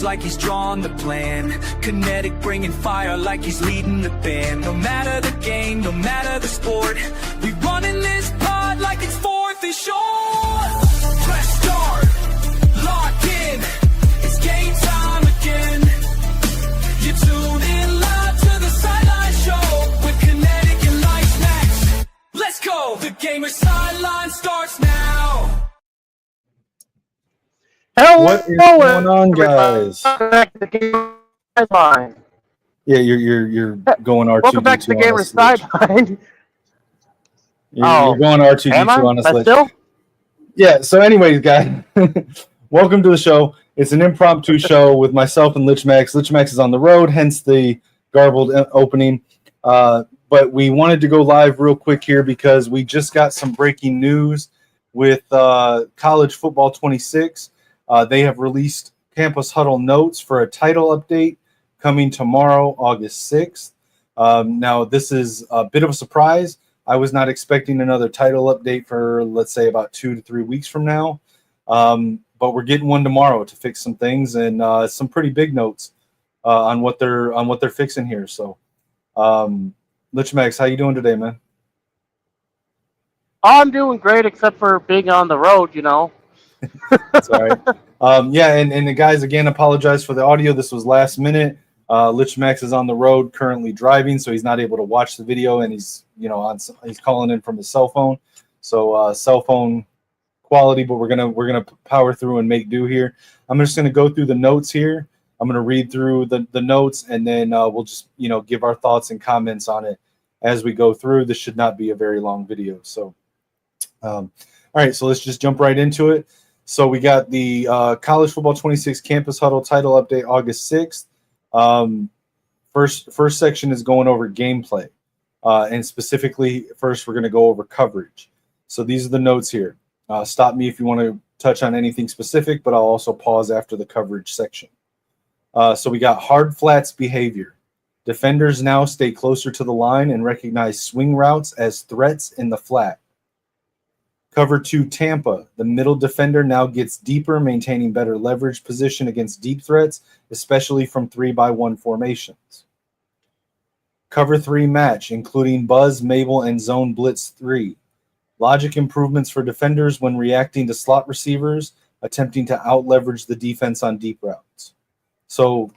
plays like he's drawn the plan. Kinetic bringing fire like he's leading the band. No matter the game, no matter the sport, we running this pod like it's fourth and short. Press start, lock in, it's game time again. You tune in live to the Sideline Show with Kinetik and Lichemax. Let's go! The Gamer Sideline starts now. What is going on, guys? Welcome back to the Gamer Sideline. Yeah, you're going R2D2. Welcome back to the Gamer Sideline. You're going R2D2 on us. Still? Yeah. So, anyways, guys, welcome to the show. It's an impromptu show with myself and Lichemax. Lichemax is on the road, hence the garbled opening. But we wanted to go live real quick here because we just got some breaking news with College Football 26. They have released Campus Huddle notes for a title update coming tomorrow, August 6th. Now, this is a bit of a surprise. I was not expecting another title update for, let's say, about 2 to 3 weeks from now. But we're getting one tomorrow to fix some things and some pretty big notes on what they're fixing here. So, Lichemax, how you doing today, man? I'm doing great, except for being on the road, you know. That's all right. Yeah, and the guys, again, apologize for the audio. This was last minute. Lichemax is on the road currently driving, so he's not able to watch the video, and he's he's calling in from his cell phone. So cell phone quality, but we're gonna power through and make do here. I'm just gonna go through the notes here. I'm gonna read through the notes, and then we'll just give our thoughts and comments on it as we go through. This should not be a very long video. So, all right, so let's just jump right into it. So we got the College Football 26 Campus Huddle title update August 6th. First section is going over gameplay. And specifically, first we're going to go over coverage. So these are the notes here. Stop me if you want to touch on anything specific, but I'll also pause after the coverage section. So we got hard flats behavior. Defenders now stay closer to the line and recognize swing routes as threats in the flat. Cover 2 Tampa. The middle defender now gets deeper, maintaining better leverage position against deep threats, especially from 3-by-1 formations. Cover 3 match, including Buzz, Mabel, and Zone Blitz 3. Logic improvements for defenders when reacting to slot receivers, attempting to out-leverage the defense on deep routes. So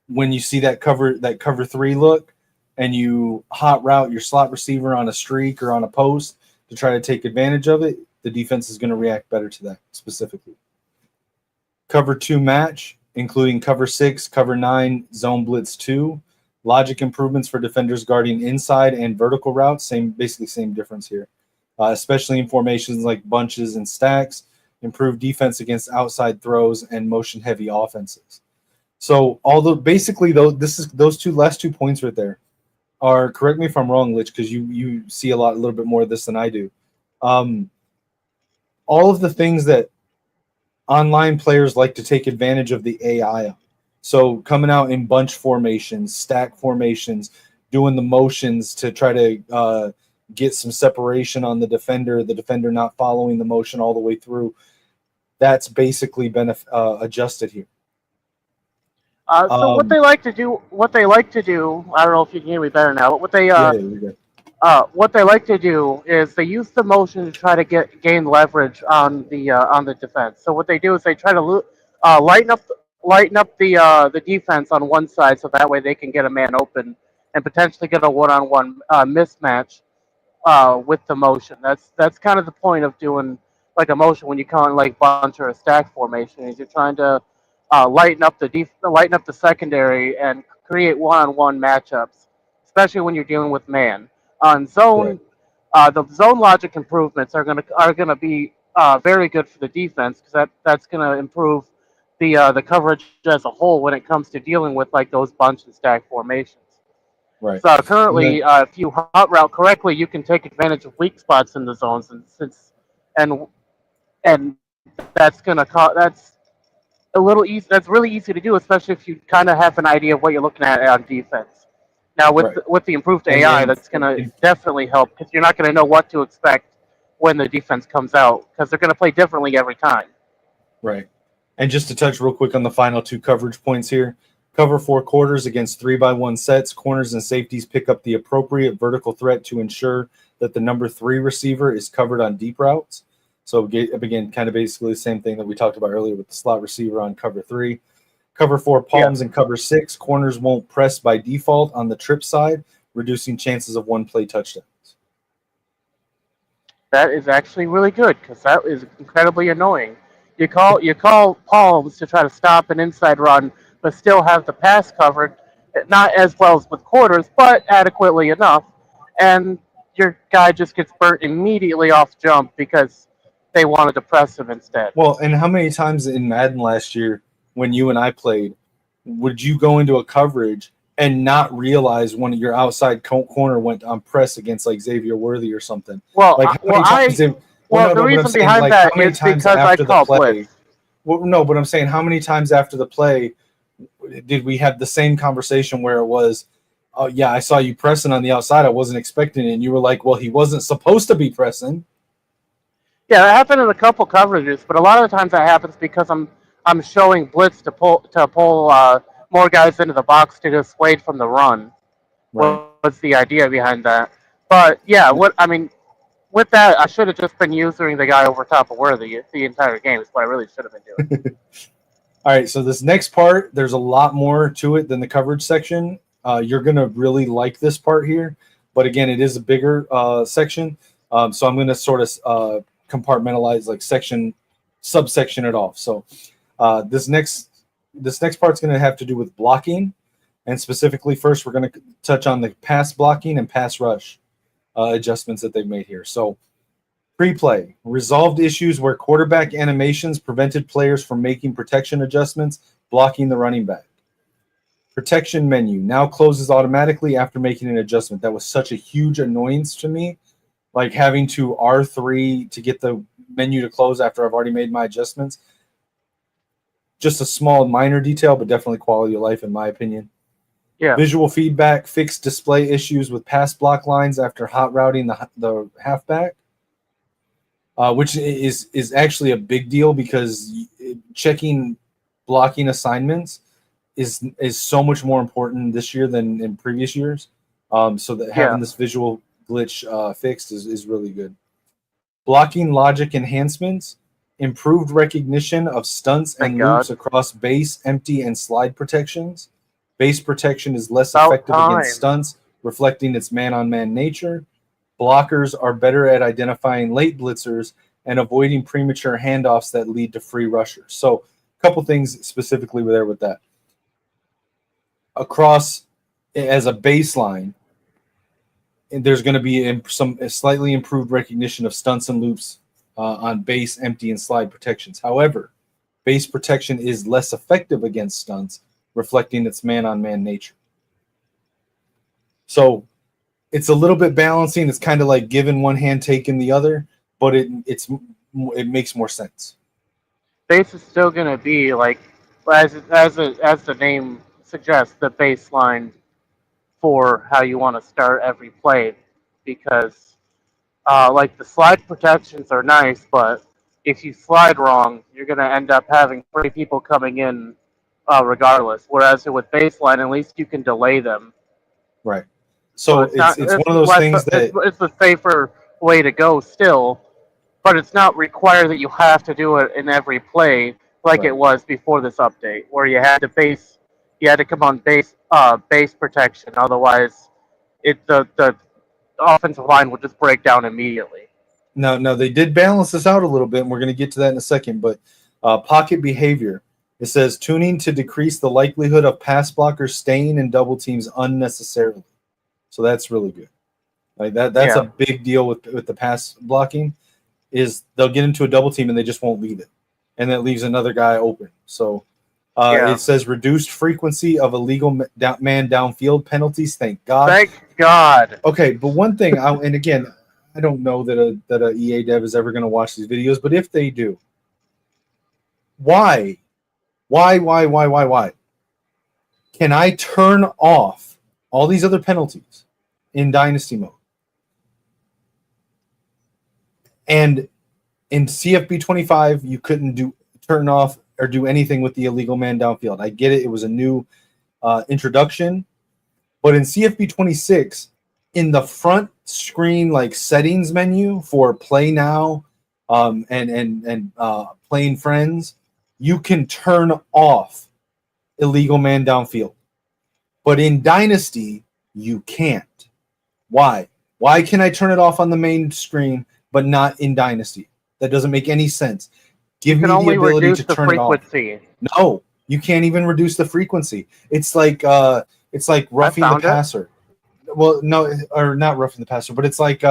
when you see that cover 3 look, and you hot route your slot receiver on a streak or on a post, to try to take advantage of it, the defense is going to react better to that specifically. Cover 2 match, including cover 6, cover 9, zone blitz 2. Logic improvements for defenders guarding inside and vertical routes, basically same difference here. Especially in formations like bunches and stacks. Improved defense against outside throws and motion-heavy offenses. So those last two points right there are, correct me if I'm wrong, Lich, because you see a little bit more of this than I do. All of the things that online players like to take advantage of the AI on. So coming out in bunch formations, stack formations, doing the motions to try to get some separation on the defender not following the motion all the way through. That's basically been adjusted here. So what they like to do, I don't know if you can hear me better now, but what they like to do is they use the motion to try to gain leverage on the defense. So what they do is they try to lighten up the defense on one side, so that way they can get a man open and potentially get a one-on-one mismatch with the motion. That's kind of the point of doing like a motion when you call it like bunch or a stack formation, is you're trying to lighten up the secondary and create one-on-one matchups, especially when you're dealing with man. On zone, the zone logic improvements are gonna be very good for the defense, because that's gonna improve the coverage as a whole when it comes to dealing with like those bunch and stack formations. Right. So currently, if you hot route correctly, you can take advantage of weak spots in the zones, and that's a little easy. That's really easy to do, especially if you kind of have an idea of what you're looking at on defense. Now, with the improved AI, that's going to definitely help, because you're not going to know what to expect when the defense comes out, because they're going to play differently every time. Right. And just to touch real quick on the final two coverage points here. Cover 4 quarters against 3-by-1 sets. Corners and safeties pick up the appropriate vertical threat to ensure that the number 3 receiver is covered on deep routes. So again, kind of basically the same thing that we talked about earlier with the slot receiver on cover 3. Cover 4 palms and cover 6. Corners won't press by default on the trip side, reducing chances of one-play touchdowns. That is actually really good because that is incredibly annoying. You call palms to try to stop an inside run, but still have the pass covered, not as well as with quarters, but adequately enough, and your guy just gets burnt immediately off jump because they wanted to press him instead. Well, and how many times in Madden last year when you and I played, would you go into a coverage and not realize when your outside corner went on press against like Xavier Worthy or something? Well, like the reason behind that is because I call blitz. Well, no, but I'm saying how many times after the play did we have the same conversation where it was, oh, yeah, I saw you pressing on the outside. I wasn't expecting it. And you were like, well, he wasn't supposed to be pressing. Yeah, that happened in a couple coverages, but a lot of the times that happens because I'm showing blitz to pull more guys into the box to dissuade from the run. Right. What's the idea behind that? But yeah, with that, I should have just been using the guy over top of Worthy the entire game. Is what I really should have been doing. All right, so this next part, there's a lot more to it than the coverage section. You're going to really like this part here. But again, it is a bigger section. So I'm going to sort of compartmentalize, like subsection it off. So this next part's going to have to do with blocking. And specifically, first, we're going to touch on the pass blocking and pass rush adjustments that they've made here. So pre-play, resolved issues where quarterback animations prevented players from making protection adjustments, blocking the running back. Protection menu now closes automatically after making an adjustment. That was such a huge annoyance to me, like having to R3 to get the menu to close after I've already made my adjustments. Just a small minor detail, but definitely quality of life in my opinion. Yeah. Visual feedback, fixed display issues with pass block lines after hot routing the halfback. Which is actually a big deal because checking blocking assignments is so much more important this year than in previous years. So that having this visual glitch fixed is really good. Blocking logic enhancements, improved recognition of stunts and loops across base, empty, and slide protections. Base protection is less effective against stunts, reflecting its man-on-man nature. Blockers are better at identifying late blitzers and avoiding premature handoffs that lead to free rushers. So a couple things specifically there with that. Across as a baseline, there's going to be some slightly improved recognition of stunts and loops on base, empty, and slide protections. However, base protection is less effective against stunts, reflecting its man-on-man nature. So it's a little bit balancing. It's kind of like giving one hand, taking the other, but it makes more sense. Base is still going to be like, as the name suggests, the baseline for how you want to start every play, because like the slide protections are nice, but if you slide wrong, you're going to end up having 3 people coming in regardless. Whereas with baseline, at least you can delay them. Right. So it's one of those things that it's the safer way to go still, but it's not required that you have to do it in every play like it was before this update, where you had to come on base protection. Otherwise, the offensive line would just break down immediately. No, they did balance this out a little bit, and we're going to get to that in a second. But pocket behavior, it says tuning to decrease the likelihood of pass blockers staying in double teams unnecessarily. So that's really good. Like that's a big deal with the pass blocking, is they'll get into a double team and they just won't leave it, and that leaves another guy open. So it says reduced frequency of illegal man downfield penalties. Thank God. Thank God. Okay, but one thing, and again, I don't know that a EA dev is ever going to watch these videos, but if they do, why can I turn off all these other penalties in Dynasty mode? And in CFB 25, you couldn't turn off or do anything with the illegal man downfield. I get it. It was a new introduction. But in CFB 26, in the front screen like settings menu for play now and playing friends, you can turn off illegal man downfield. But in Dynasty, you can't. Why? Why can I turn it off on the main screen but not in Dynasty? That doesn't make any sense. Give me the ability to turn it off. No, you can't even reduce the frequency. It's like roughing the passer. Well, no, or not roughing the passer, but it's like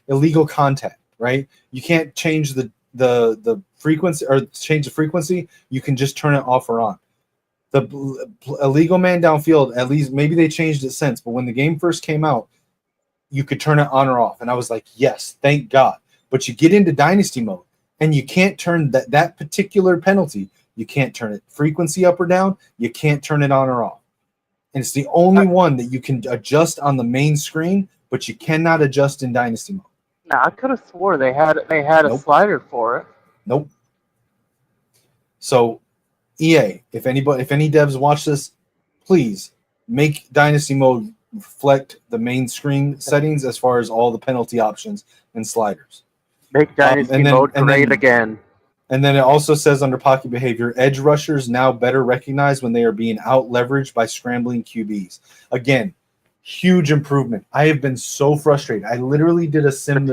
illegal contact, right? You can't change the frequency or change the frequency. You can just turn it off or on. The illegal man downfield, at least maybe they changed it since, but when the game first came out, you could turn it on or off, and I was like, yes, thank God. But you get into Dynasty mode, and you can't turn that particular penalty. You can't turn it frequency up or down. You can't turn it on or off. And it's the only one that you can adjust on the main screen, but you cannot adjust in Dynasty mode. Now, I could have swore they had Nope. a slider for it. Nope. So, EA, if any devs watch this, please make Dynasty mode reflect the main screen settings as far as all the penalty options and sliders. Make Dynasty mode great again. And then it also says under pocket behavior, edge rushers now better recognize when they are being out-leveraged by scrambling QBs. Again, huge improvement. I have been so frustrated. I literally did a stream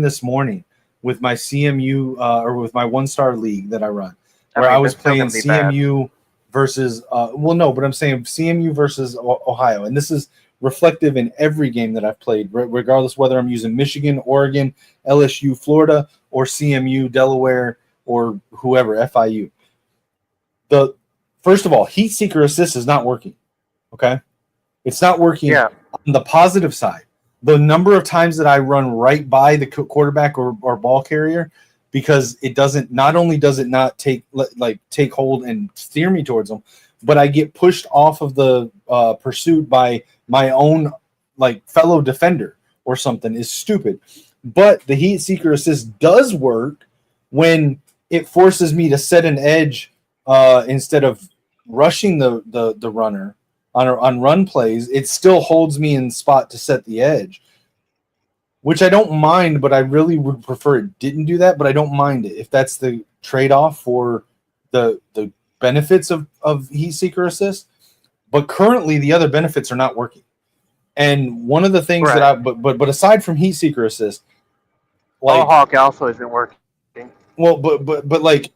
this morning with my CMU or with my one-star league that I run, where I was playing CMU versus I'm saying CMU versus Ohio. And this is reflective in every game that I've played, regardless whether I'm using Michigan, Oregon, LSU, Florida, or CMU, Delaware, or whoever, FIU. First of all, heat seeker assist is not working. Okay? It's not working on the positive side. The number of times that I run right by the quarterback or ball carrier, because it doesn't, not only does it not take hold and steer me towards them, but I get pushed off of the pursuit by my own fellow defender or something, is stupid. But the heat seeker assist does work when it forces me to set an edge instead of rushing the runner on run plays. It still holds me in spot to set the edge, which I don't mind, but I really would prefer it didn't do that. But I don't mind it if that's the trade-off for the benefits of heat seeker assist. But currently the other benefits are not working. And one of the things that but aside from heat seeker assist, Hawk also isn't working. Well, but like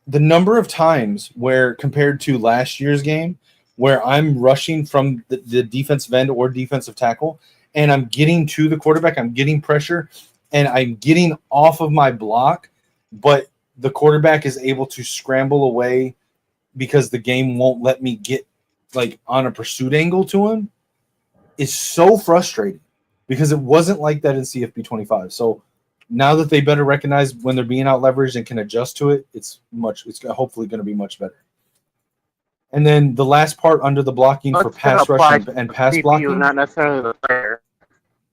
the number of times where compared to last year's game, where I'm rushing from the defensive end or defensive tackle, and I'm getting to the quarterback, I'm getting pressure, and I'm getting off of my block, but the quarterback is able to scramble away because the game won't let me get on a pursuit angle to him, is so frustrating because it wasn't like that in CFB 25. So now that they better recognize when they're being out leveraged and can adjust to it, it's hopefully going to be much better. And then the last part under the blocking for pass rush and pass CPU, blocking, not necessarily the player.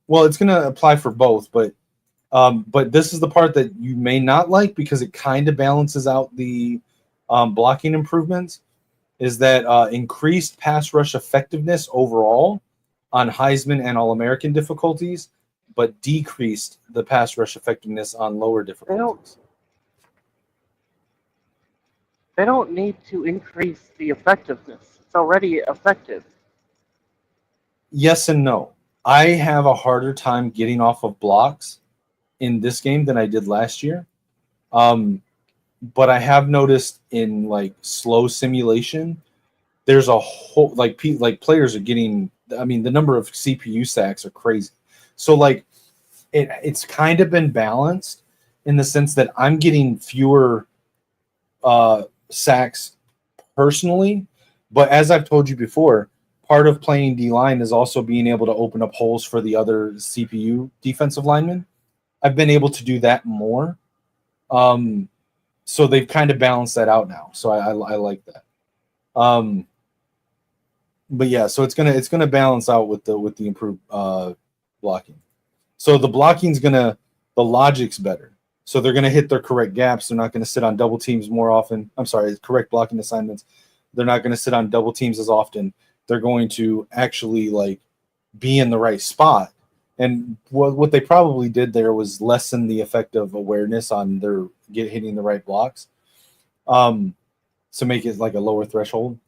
Well, it's going to apply for both, but this is the part that you may not like because it kind of balances out the blocking improvements. Is that increased pass rush effectiveness overall on Heisman and All-American difficulties, but decreased the pass rush effectiveness on lower difficulties. They don't need to increase the effectiveness. It's already effective. Yes and no. I have a harder time getting off of blocks in this game than I did last year. But I have noticed in slow simulation, there's a whole players are getting. I mean, the number of CPU sacks are crazy. So it's kind of been balanced in the sense that I'm getting fewer sacks personally, but as I've told you before, part of playing D-line is also being able to open up holes for the other CPU defensive linemen. I've been able to do that more. So they've kind of balanced that out now. So I like that. But yeah, so it's gonna balance out with the improved blocking. So the blocking's the logic's better. So they're going to hit their correct gaps. They're not going to sit on double teams more often. I'm sorry, correct blocking assignments. They're not going to sit on double teams as often. They're going to actually like be in the right spot. And what they probably did there was lessen the effect of awareness on their hitting the right blocks. So make it like a lower threshold.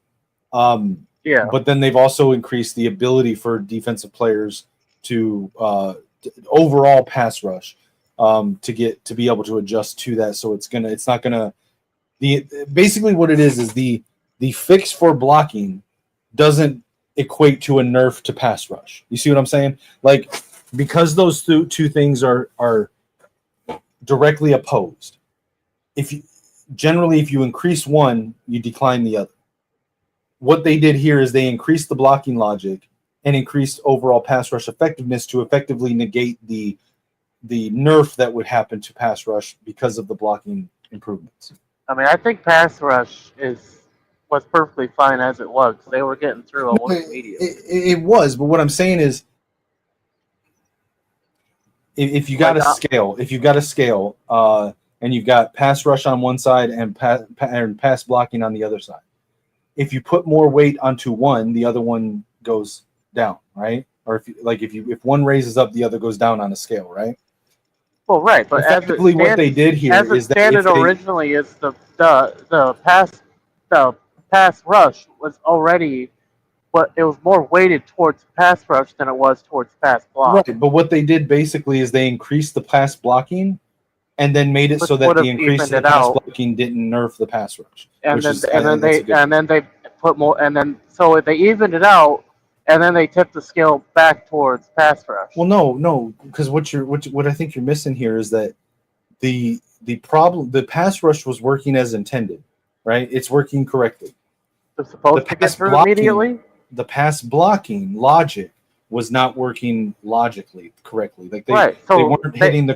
Yeah. But then they've also increased the ability for defensive players to overall pass rush to be able to adjust to that. So basically what it is the fix for blocking doesn't equate to a nerf to pass rush. You see what I'm saying? Like, because those two things are directly opposed. If you increase one, you decline the other. What they did here is they increased the blocking logic and increased overall pass rush effectiveness to effectively negate the nerf that would happen to pass rush because of the blocking improvements. I mean, I think pass rush was perfectly fine as it was. They were getting through almost immediately. It was, but what I'm saying is, if you got a scale, and you've got pass rush on one side and pass blocking on the other side, if you put more weight onto one, the other one goes down, right? Or if one raises up, the other goes down on a scale, right? Well, right, but effectively what they did here is that standard originally is the pass rush was already, but it was more weighted towards pass rush than it was towards pass block. Right, but what they did basically is they increased the pass blocking and then made it so that the increase in the pass blocking didn't nerf the pass rush. And then they put more, and then so they evened it out, and then they tipped the scale back towards pass rush. Well, no, because what I think you're missing here is that the pass rush was working as intended, right? It's working correctly. It's supposed to get through immediately. The pass blocking logic was not working logically correctly. Like they weren't hitting the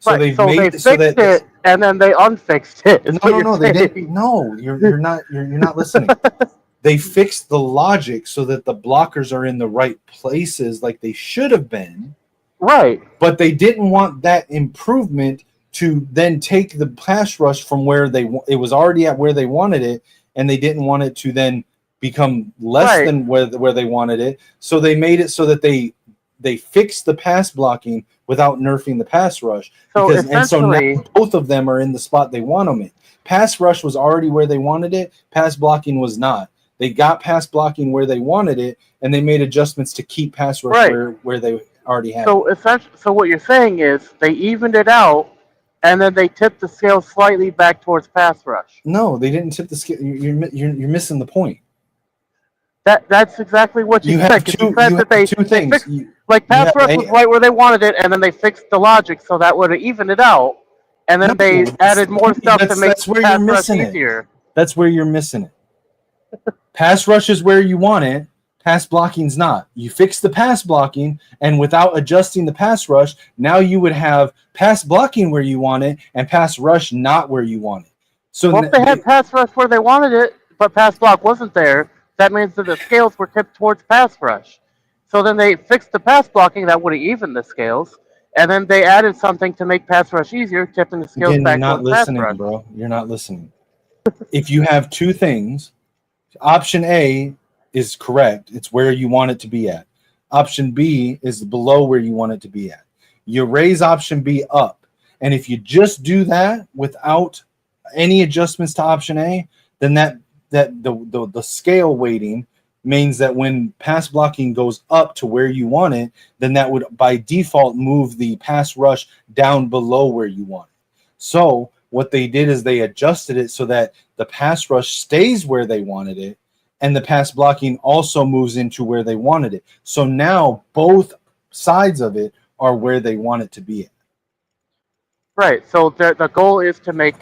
they fixed it and then they unfixed it. No, they didn't. No, you're not listening. They fixed the logic so that the blockers are in the right places like they should have been. Right. But they didn't want that improvement to then take the pass rush from where it was already at where they wanted it, and they didn't want it to then become less than where they wanted it. So they made it so that they fixed the pass blocking without nerfing the pass rush. So now both of them are in the spot they want them in. Pass rush was already where they wanted it. Pass blocking was not. They got pass blocking where they wanted it, and they made adjustments to keep pass rush where they already had it. So what you're saying is they evened it out, and then they tipped the scale slightly back towards pass rush. No, they didn't tip the scale. You're missing the point. That's exactly what you said. You have two things. Pass rush was right where they wanted it, and then they fixed the logic so that would have evened it out, and then they added more stuff to make pass rush easier. That's where you're missing it. Pass rush is where you want it. Pass blocking's not. You fix the pass blocking, and without adjusting the pass rush, now you would have pass blocking where you want it and pass rush not where you want it. So if they had pass rush where they wanted it, but pass block wasn't there, that means that the scales were tipped towards pass rush. So then they fixed the pass blocking, that would have evened the scales, and then they added something to make pass rush easier, tipping the scales back towards pass rush. You're not listening, bro. You're not listening. If you have two things, option A is correct. It's where you want it to be at. Option B is below where you want it to be at. You raise option B up. And if you just do that without any adjustments to option A, then the scale weighting means that when pass blocking goes up to where you want it, then that would by default move the pass rush down below where you want it. So what they did is they adjusted it so that the pass rush stays where they wanted it, and the pass blocking also moves into where they wanted it. So now both sides of it are where they want it to be at. Right. So the goal is to make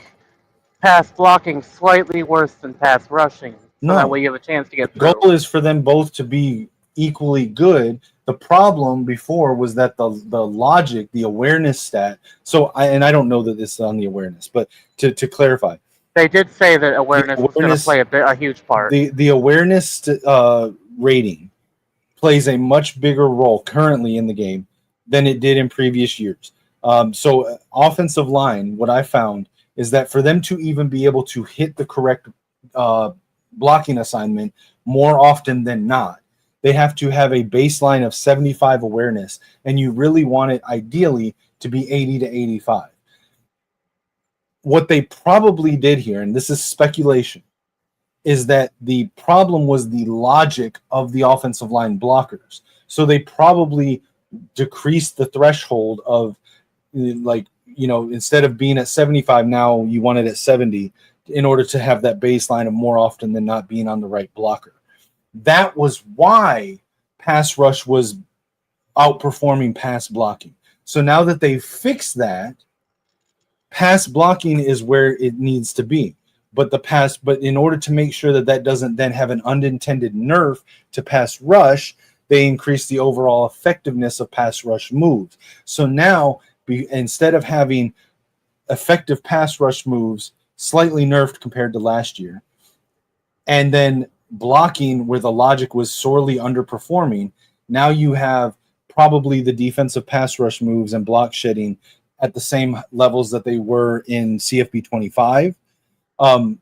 pass blocking slightly worse than pass rushing. So that way you have a chance to get through. The goal is for them both to be equally good. The problem before was that the logic, the awareness stat. So I don't know that this is on the awareness, but to clarify, they did say that awareness was going to play a huge part. The awareness rating plays a much bigger role currently in the game than it did in previous years. So offensive line, what I found is that for them to even be able to hit the correct blocking assignment more often than not, they have to have a baseline of 75 awareness, and you really want it ideally to be 80 to 85. What they probably did here, and this is speculation, is that the problem was the logic of the offensive line blockers. So they probably decreased the threshold of, like, you know, instead of being at 75, now you want it at 70 in order to have that baseline of more often than not being on the right blocker. That was why pass rush was outperforming pass blocking. So now that they've fixed that, pass blocking is where it needs to be. But in order to make sure that that doesn't then have an unintended nerf to pass rush, they increase the overall effectiveness of pass rush moves. So now, instead of having effective pass rush moves slightly nerfed compared to last year, and then blocking where the logic was sorely underperforming, now you have probably the defensive pass rush moves and block shedding at the same levels that they were in CFB 25. And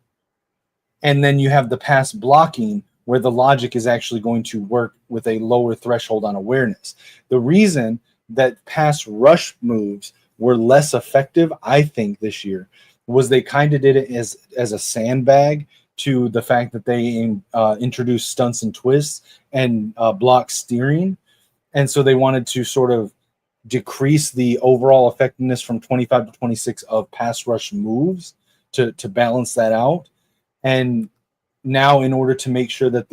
then you have the pass blocking where the logic is actually going to work with a lower threshold on awareness. The reason that pass rush moves were less effective, I think, this year was they kind of did it as a sandbag to the fact that they introduced stunts and twists and block steering. And so they wanted to sort of decrease the overall effectiveness from 25 to 26 of pass rush moves to balance that out. And now, in order to make sure that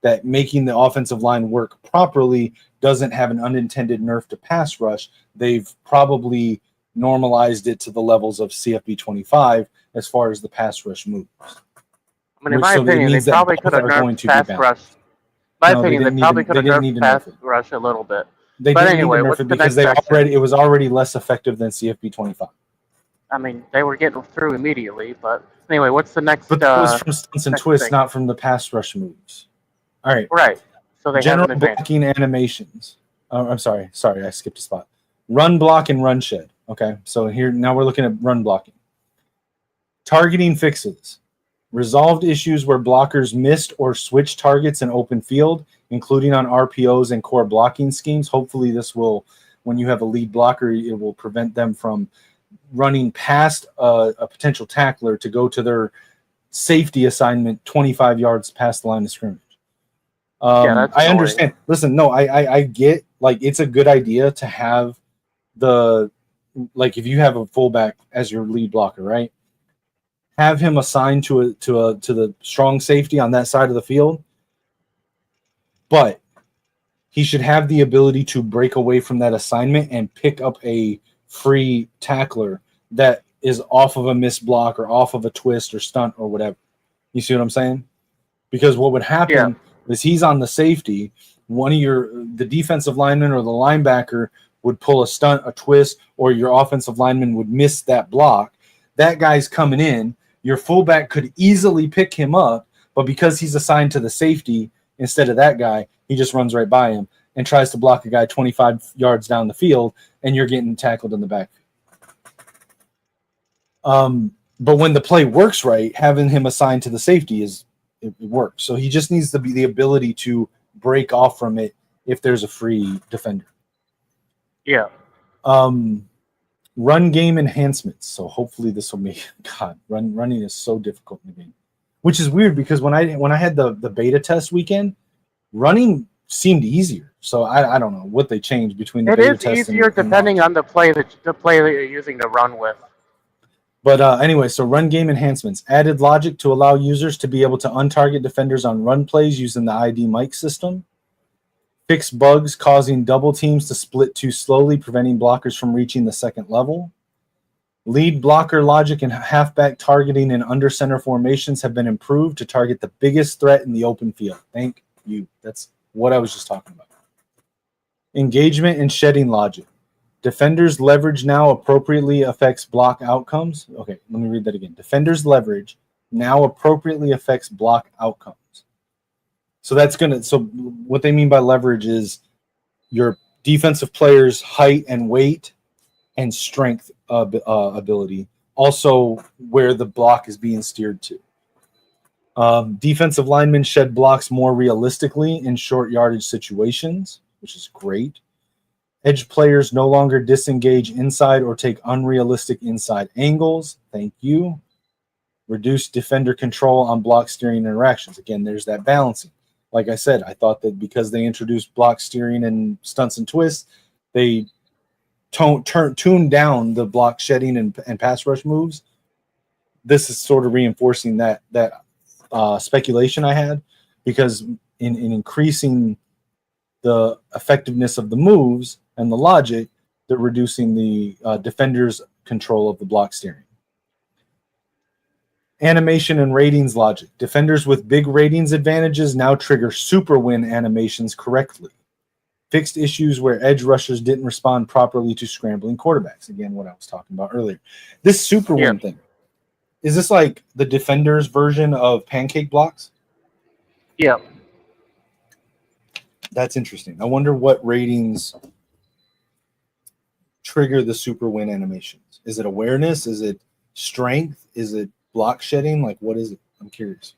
that making the offensive line work properly doesn't have an unintended nerf to pass rush, they've probably normalized it to the levels of CFB 25 as far as the pass rush moves. I mean, in my opinion, they probably could have nerfed pass rush. In my opinion, they probably could have nerfed pass rush a little bit. They didn't need to nerf it because it was already less effective than CFB 25. I mean, they were getting through immediately, but anyway, what's the next? But that was from stunts and twists, not from the pass rush moves. All right. Right. So they general have an blocking animations. Oh, I'm sorry, I skipped a spot. Run block and run shed. Okay, so here now we're looking at run blocking. Targeting fixes. Resolved issues where blockers missed or switched targets in open field, including on RPOs and core blocking schemes. Hopefully this will, when you have a lead blocker, it will prevent them from running past a potential tackler to go to their safety assignment 25 yards past the line of scrimmage. I understand. Listen, no, I get, like, it's a good idea to have if you have a fullback as your lead blocker, right? Have him assigned to the strong safety on that side of the field, but he should have the ability to break away from that assignment and pick up a free tackler that is off of a missed block or off of a twist or stunt or whatever. You see what I'm saying? Because what would happen is he's on the safety. The defensive lineman or the linebacker would pull a stunt, a twist, or your offensive lineman would miss that block. That guy's coming in. Your fullback could easily pick him up, but because he's assigned to the safety instead of that guy, he just runs right by him and tries to block a guy 25 yards down the field, and you're getting tackled in the backfield. But when the play works right, having him assigned to the safety it works. So he just needs to be the ability to break off from it if there's a free defender. Yeah. Run game enhancements. So hopefully this will make running is so difficult in the game, which is weird because when I had the beta test weekend, running seemed easier. So I don't know what they changed between the beta test. It is easier depending on the play that you're using to run with. But anyway, so run game enhancements. Added logic to allow users to be able to untarget defenders on run plays using the ID mic system. Fix bugs causing double teams to split too slowly, preventing blockers from reaching the second level. Lead blocker logic and halfback targeting in under center formations have been improved to target the biggest threat in the open field. Thank you. That's what I was just talking about. Engagement and shedding logic. Defenders' leverage now appropriately affects block outcomes. Okay, let me read that again. Defenders' leverage now appropriately affects block outcomes. So what they mean by leverage is your defensive player's height and weight and strength ability. Also, where the block is being steered to. Defensive linemen shed blocks more realistically in short yardage situations, which is great. Edge players no longer disengage inside or take unrealistic inside angles. Thank you. Reduce defender control on block steering interactions. Again, there's that balancing. Like I said, I thought that because they introduced block steering and stunts and twists, they tuned down the block shedding and pass rush moves. This is sort of reinforcing that speculation I had, because in increasing the effectiveness of the moves and the logic, they're reducing the defender's control of the block steering. Animation and ratings logic. Defenders with big ratings advantages now trigger super win animations correctly. Fixed issues where edge rushers didn't respond properly to scrambling quarterbacks. Again, what I was talking about earlier. This super win thing. Is this like the defender's version of pancake blocks? Yeah. That's interesting. I wonder what ratings trigger the super win animations. Is it awareness? Is it strength? Is it block shedding? Like, what is it? I'm curious.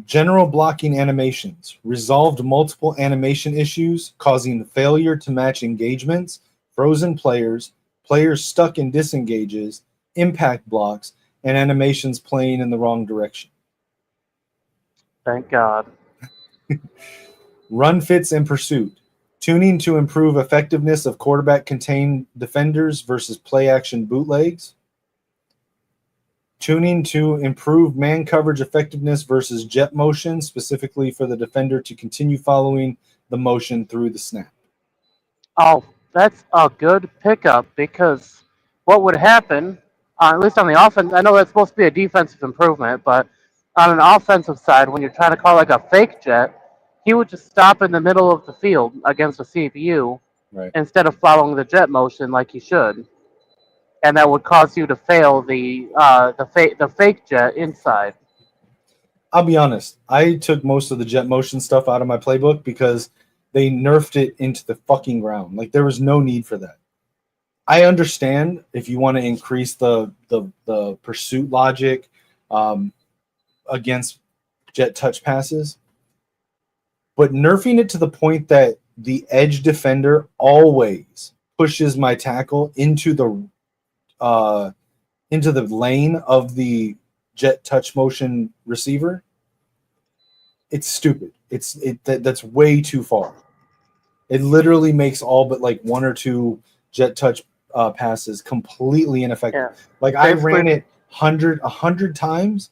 General blocking animations. Resolved multiple animation issues, causing failure to match engagements, frozen players, players stuck in disengages, impact blocks, and animations playing in the wrong direction. Thank God. Run fits and pursuit. Tuning to improve effectiveness of quarterback-contained defenders versus play-action bootlegs. Tuning to improve man coverage effectiveness versus jet motion, specifically for the defender to continue following the motion through the snap. Oh, that's a good pickup, because what would happen, at least on the offense, I know that's supposed to be a defensive improvement, but on an offensive side, when you're trying to call like a fake jet, he would just stop in the middle of the field against a CPU instead of following the jet motion like he should. And that would cause you to fail the fake jet inside. I'll be honest. I took most of the jet motion stuff out of my playbook because they nerfed it into the fucking ground. Like, there was no need for that. I understand if you want to increase the pursuit logic against jet touch passes, but nerfing it to the point that the edge defender always pushes my tackle into the lane of the jet touch motion receiver, it's stupid. That's way too far. It literally makes all but like one or two jet touch passes completely ineffective. Yeah. Like, I ran it 100 times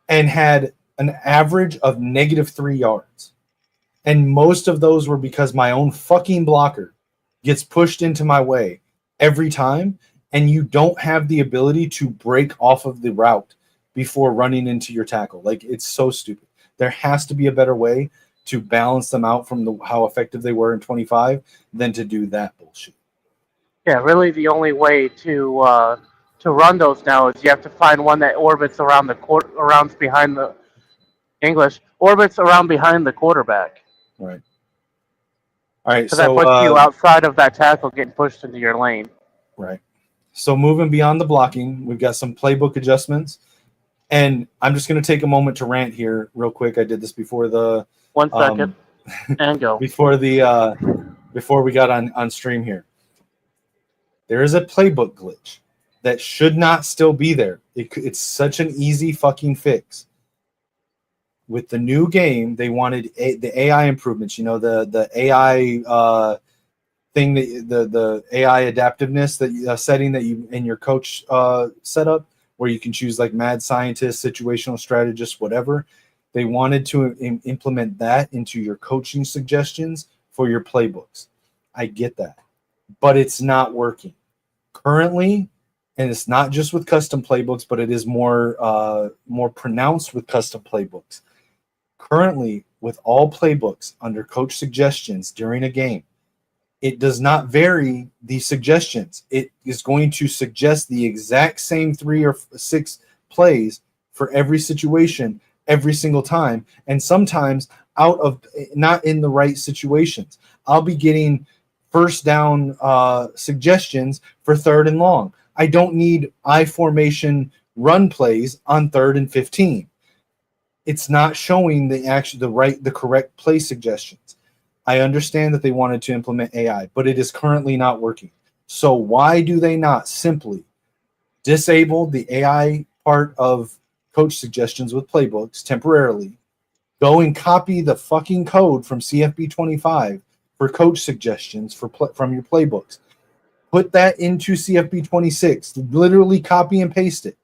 and had an average of -3 yards. And most of those were because my own fucking blocker gets pushed into my way every time, and you don't have the ability to break off of the route before running into your tackle. Like, it's so stupid. There has to be a better way to balance them out from how effective they were in 25 than to do that bullshit. Yeah, really the only way to run those now is you have to find one that orbits around behind the quarterback. Right. All right. So that puts you outside of that tackle getting pushed into your lane. Right. So moving beyond the blocking, we've got some playbook adjustments. And I'm just going to take a moment to rant here real quick. I did this before the 1 second and go. Before we got on stream here. There is a playbook glitch that should not still be there. It's such an easy fucking fix. With the new game, they wanted the AI improvements. You know, the AI thing, the AI adaptiveness setting that you and your coach set up, where you can choose like mad scientist, situational strategist, whatever. They wanted to implement that into your coaching suggestions for your playbooks. I get that, but it's not working currently. And it's not just with custom playbooks, but it is more pronounced with custom playbooks. Currently, with all playbooks under coach suggestions during a game, it does not vary the suggestions. It is going to suggest the exact same 3 or 6 plays for every situation every single time, and sometimes out of not in the right situations. I'll be getting first down suggestions for 3rd and long. I don't need I formation run plays on 3rd and 15. It's not showing the correct play suggestions. I understand that they wanted to implement AI, but it is currently not working. So why do they not simply disable the AI part of coach suggestions with playbooks temporarily, go and copy the fucking code from CFB25 for coach suggestions from your playbooks, put that into CFB26, literally copy and paste it,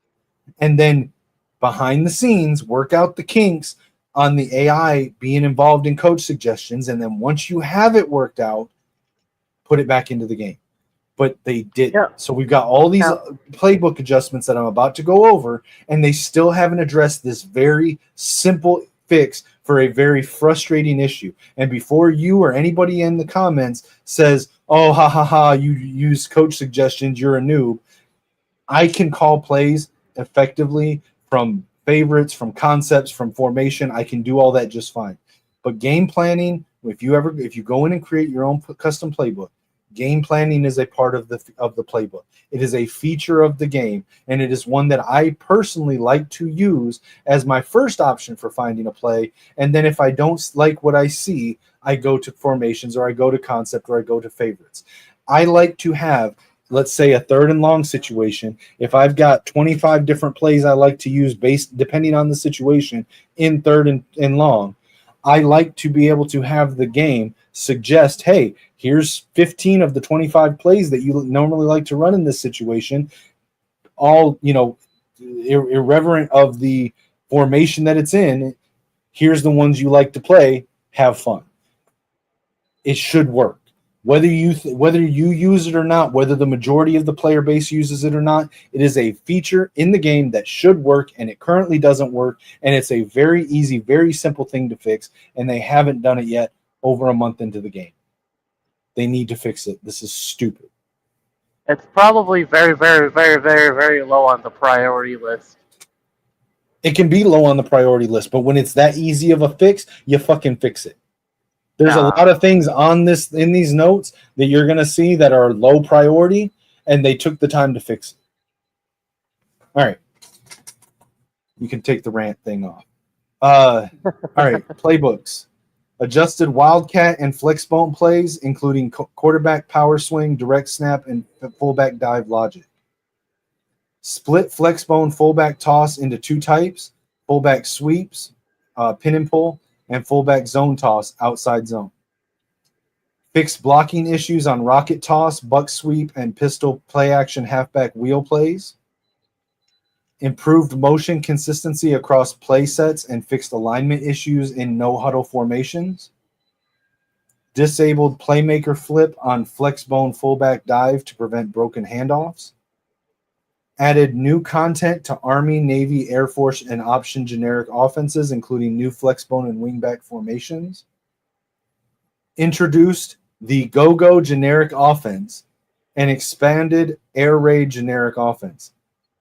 and then behind the scenes work out the kinks on the AI being involved in coach suggestions, and then once you have it worked out, put it back into the game. But they didn't. Yeah. So we've got all these playbook adjustments that I'm about to go over, and they still haven't addressed this very simple fix for a very frustrating issue. And before you or anybody in the comments says, oh, ha, ha, ha, you use coach suggestions, you're a noob, I can call plays effectively from favorites, from concepts, from formation. I can do all that just fine. But game planning, if you go in and create your own custom playbook, game planning is a part of the playbook. It is a feature of the game, and it is one that I personally like to use as my first option for finding a play. And then if I don't like what I see, I go to formations, or I go to concept, or I go to favorites. I like to have, let's say, a 3rd and long situation. If I've got 25 different plays I like to use depending on the situation in 3rd and long, I like to be able to have the game suggest, hey, here's 15 of the 25 plays that you normally like to run in this situation, all, irreverent of the formation that it's in. Here's the ones you like to play. Have fun. It should work. Whether you use it or not, whether the majority of the player base uses it or not, it is a feature in the game that should work, and it currently doesn't work, and it's a very easy, very simple thing to fix, and they haven't done it yet over a month into the game. They need to fix it. This is stupid. It's probably very, very, very, very, very low on the priority list. It can be low on the priority list, but when it's that easy of a fix, you fucking fix it. There's a lot of things in these notes that you're going to see that are low priority, and they took the time to fix it. All right. You can take the rant thing off. All right. Playbooks. Adjusted wildcat and flexbone plays, including quarterback power swing, direct snap, and fullback dive logic. Split flexbone fullback toss into 2 types: fullback sweeps, pin and pull, and fullback zone toss, outside zone. Fixed blocking issues on rocket toss, buck sweep, and pistol play action halfback wheel plays. Improved motion consistency across play sets and fixed alignment issues in no huddle formations. Disabled playmaker flip on flexbone fullback dive to prevent broken handoffs. Added new content to Army, Navy, Air Force, and option generic offenses, including new flexbone and wingback formations. Introduced the go-go generic offense and expanded air raid generic offense.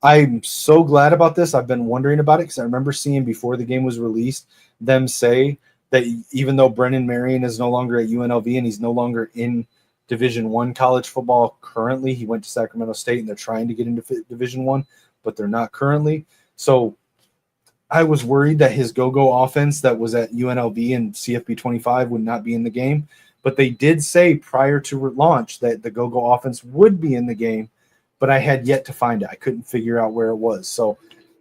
I'm so glad about this. I've been wondering about it because I remember seeing before the game was released them say that even though Brennan Marion is no longer at UNLV and he's no longer in Division I college football currently, he went to Sacramento State and they're trying to get into Division I, but they're not currently. So I was worried that his go-go offense that was at UNLV and CFB 25 would not be in the game, but they did say prior to launch that the go-go offense would be in the game, but I had yet to find it. I couldn't figure out where it was. So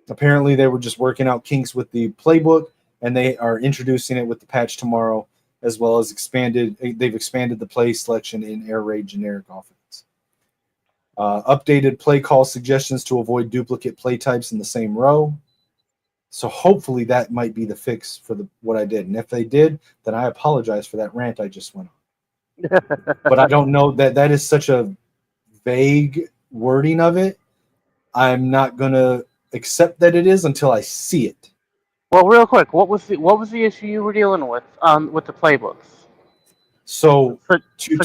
apparently they were just working out kinks with the playbook, and they are introducing it with the patch tomorrow, as well as they've expanded the play selection in air raid generic offense. Updated play call suggestions to avoid duplicate play types in the same row. So hopefully that might be the fix for what I did. And if they did, then I apologize for that rant I just went on. But I don't know, that is such a vague wording of it. I'm not going to accept that it is until I see it. Well, real quick, what was the issue you were dealing with the playbooks? So two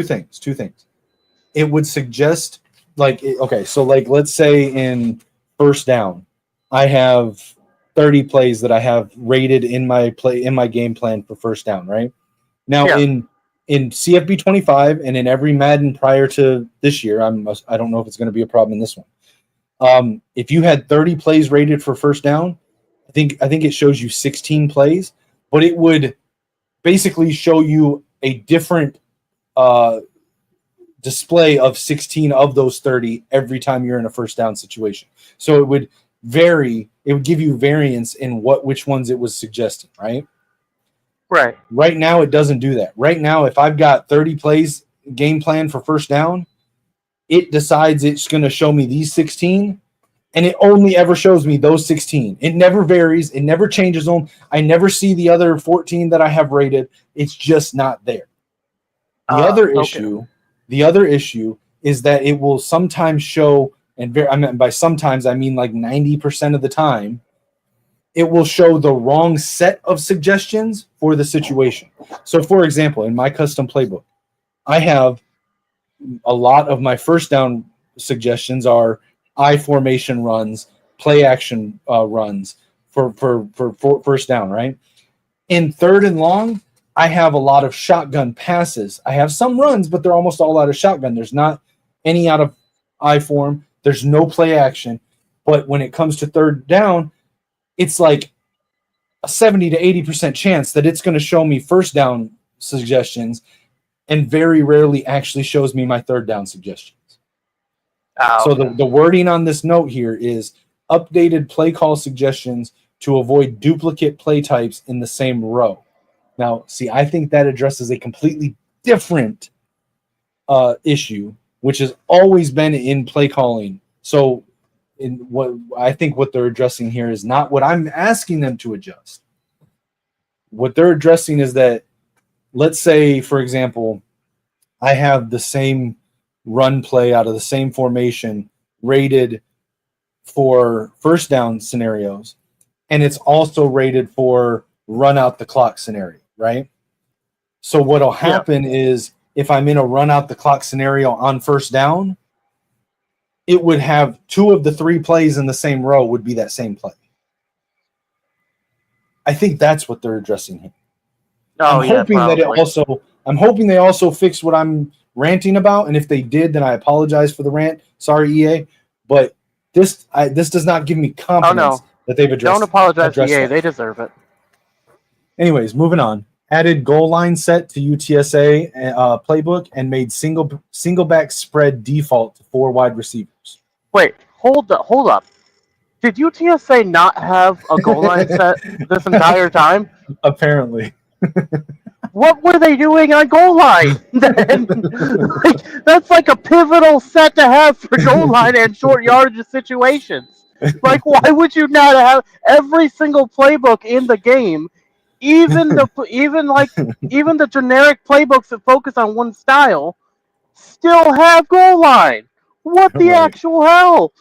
things. It would suggest let's say in first down, I have 30 plays that I have rated in my game plan for first down, right? Now in in CFB 25 and in every Madden prior to this year, I don't know if it's going to be a problem in this one. If you had 30 plays rated for first down, I think it shows you 16 plays, but it would basically show you a different display of 16 of those 30 every time you're in a first down situation. So it would vary. It would give you variance in which ones it was suggesting, right? Right. Right now, it doesn't do that. Right now, if I've got 30 plays game plan for first down, it decides it's going to show me these 16, and it only ever shows me those 16. It never varies. It never changes them. I never see the other 14 that I have rated. It's just not there. The other issue is that it will sometimes show, and by sometimes I mean like 90% of the time, it will show the wrong set of suggestions for the situation. So, for example, in my custom playbook, I have a lot of my first down suggestions are I formation runs, play action runs for first down, right? In third and long, I have a lot of shotgun passes. I have some runs, but they're almost all out of shotgun. There's not any out of I form. There's no play action. But when it comes to third down, it's like a 70 to 80% chance that it's going to show me first down suggestions and very rarely actually shows me my third down suggestions. So the wording on this note here is updated play call suggestions to avoid duplicate play types in the same row. Now, see, I think that addresses a completely different issue, which has always been in play calling. So what they're addressing here is not what I'm asking them to adjust. What they're addressing is that, let's say, for example, I have the same run play out of the same formation rated for first down scenarios, and it's also rated for run out the clock scenario, right? So what'll happen is if I'm in a run out the clock scenario on first down, it would have two of the three plays in the same row would be that same play. I think that's what they're addressing here. I'm hoping they also fix what I'm ranting about, and if they did, then I apologize for the rant. Sorry, EA, but this does not give me confidence that they've addressed. Don't apologize to EA; that. they deserve it. Anyways, moving on. Added goal line set to UTSA playbook and made single back spread default to 4 wide receivers. Wait, hold up. Did UTSA not have a goal line set this entire time? Apparently. What were they doing on goal line then? That's like a pivotal set to have for goal line and short yardage situations. Like, why would you not have every single playbook in the game? Even the generic playbooks that focus on one style still have goal line. What the actual hell?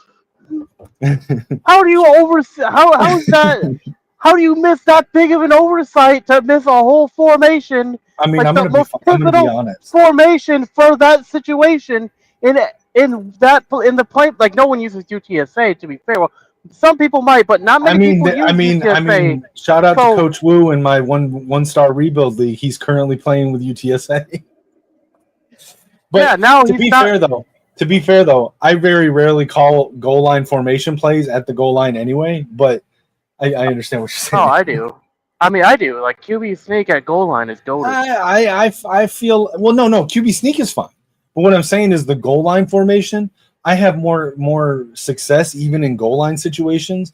How do you how is that? How do you miss that big of an oversight to miss a whole formation? I mean, like I'm going to be honest. Formation for that situation in the play. Like, no one uses UTSA, to be fair. Well, some people might, but not many people use UTSA. Shout out to Coach Wu in my one-star rebuild league. He's currently playing with UTSA. But yeah, now to be fair though, I very rarely call goal line formation plays at the goal line anyway. But I understand what you're saying. Oh, I do. I mean, I do. Like, QB sneak at goal line is goated. I feel no. QB sneak is fine. But what I'm saying is the goal line formation. I have more success even in goal line situations,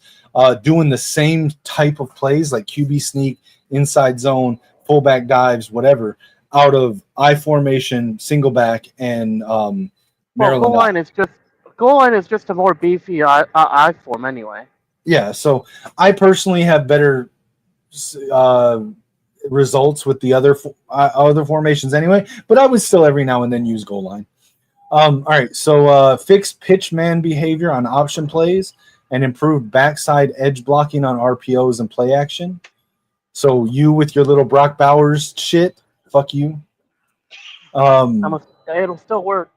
doing the same type of plays like QB sneak, inside zone, fullback dives, whatever, out of I formation, single back, and Maryland. Goal line is just a more beefy I form anyway. Yeah, so I personally have better results with the other formations anyway, but I would still every now and then use goal line. All right, so fix pitch man behavior on option plays and improve backside edge blocking on RPOs and play action. So you with your little Brock Bowers shit, fuck you. It'll still work.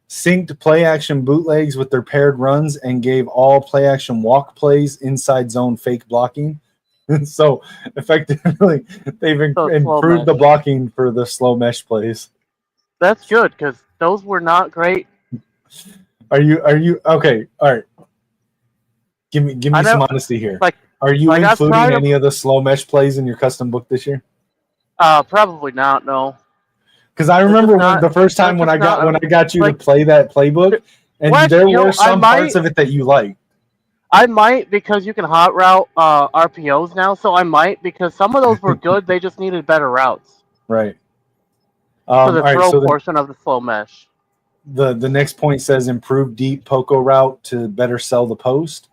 Synced play action bootlegs with their paired runs and gave all play action walk plays inside zone fake blocking. So effectively, they've improved the blocking for the slow mesh plays. That's good because those were not great. Are you okay? All right. Give me some honesty here. Are you including any of the slow mesh plays in your custom book this year? Probably not. No. Because I remember the first time when I got you to play that playbook, and there were some parts of it that you liked. I might because you can hot route RPOs now, so I might because some of those were good. They just needed better routes. Right. For the throw portion of the slow mesh. The next point says improve deep poco route to better sell the post.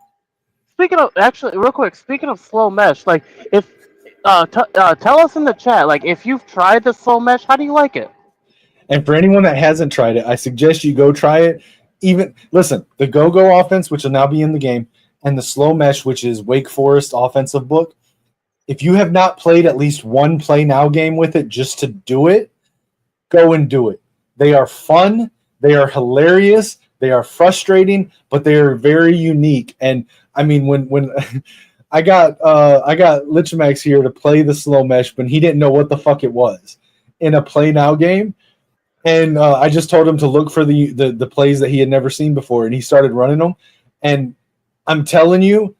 Speaking of, actually, real quick, speaking of slow mesh, like if tell us in the chat, like if you've tried the slow mesh, how do you like it? And for anyone that hasn't tried it, I suggest you go try it. Even listen, the go-go offense, which will now be in the game, and the slow mesh, which is Wake Forest offensive book. If you have not played at least one play now game with it just to do it, go and do it. They are fun. They are hilarious. They are frustrating, but they are very unique. And I mean, when I got Lichemax here to play the slow mesh, but he didn't know what the fuck it was in a play now game. And I just told him to look for the plays that he had never seen before, and he started running them. And I'm telling you,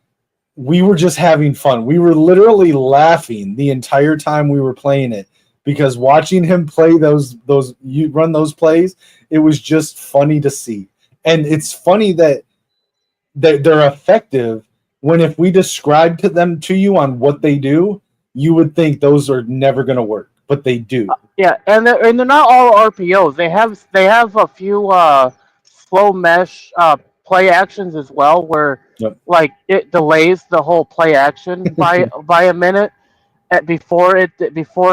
we were just having fun. We were literally laughing the entire time we were playing it because watching him play you run those plays, it was just funny to see. And it's funny that they're effective when if we describe them to you on what they do, you would think those are never going to work, but they do. Yeah, and they're not all RPOs. They have a few slow mesh play actions as well, where like it delays the whole play action by a minute before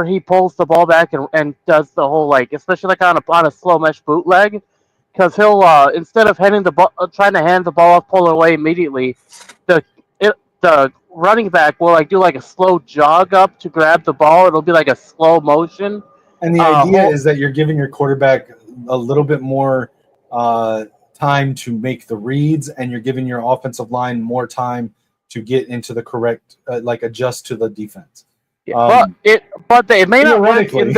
he pulls the ball back and does the whole, like, especially like on a slow mesh bootleg, because he'll instead of trying to hand the ball off, pull it away immediately, the running back will like do like a slow jog up to grab the ball. It'll be like a slow motion. And the idea is that you're giving your quarterback a little bit more time to make the reads, and you're giving your offensive line more time to get into the correct, adjust to the defense. Yeah, but it may not work in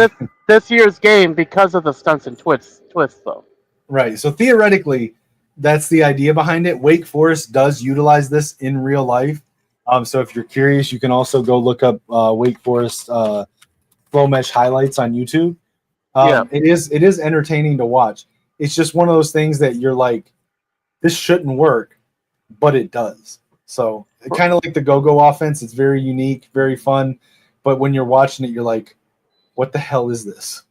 this year's game because of the stunts and twists though. Right. So theoretically, that's the idea behind it. Wake Forest does utilize this in real life. So if you're curious, you can also go look up Wake Forest slow mesh highlights on YouTube. It is entertaining to watch. It's just one of those things that you're like, this shouldn't work, but it does. So kind of like the go-go offense, it's very unique, very fun. But when you're watching it, you're like, what the hell is this?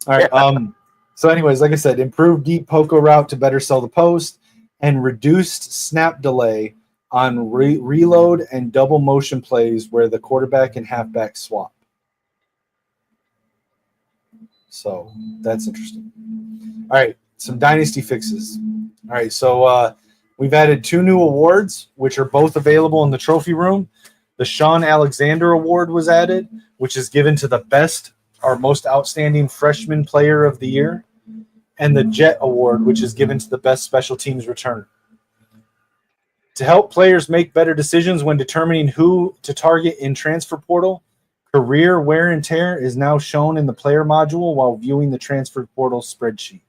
All right. So anyways, like I said, improved deep poco route to better sell the post, and reduced snap delay on reload and double motion plays where the quarterback and halfback swap. So that's interesting. All right, some Dynasty fixes. All right, so we've added 2 new awards, which are both available in the trophy room. The Sean Alexander Award was added, which is given to the best or most outstanding freshman player of the year, and the Jet Award, which is given to the best special teams returner. To help players make better decisions when determining who to target in transfer portal, career wear and tear is now shown in the player module while viewing the transfer portal spreadsheet.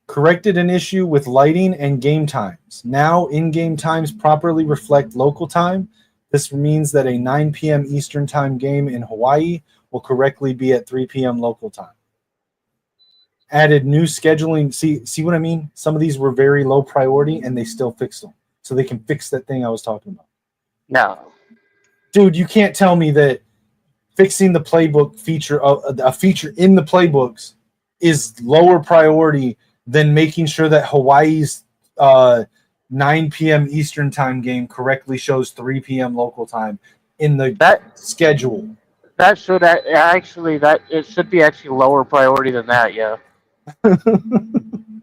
Corrected an issue with lighting and game times. Now in-game times properly reflect local time. This means that a 9 p.m. Eastern time game in Hawaii will correctly be at 3 p.m. local time. Added new scheduling. See what I mean? Some of these were very low priority, and they still fixed them. So they can fix that thing I was talking about. No. Dude, you can't tell me that fixing the playbook feature, a feature in the playbooks, is lower priority than making sure that Hawaii's 9 p.m. Eastern time game correctly shows 3 p.m. local time in the schedule. That should it should be actually lower priority than that, yeah.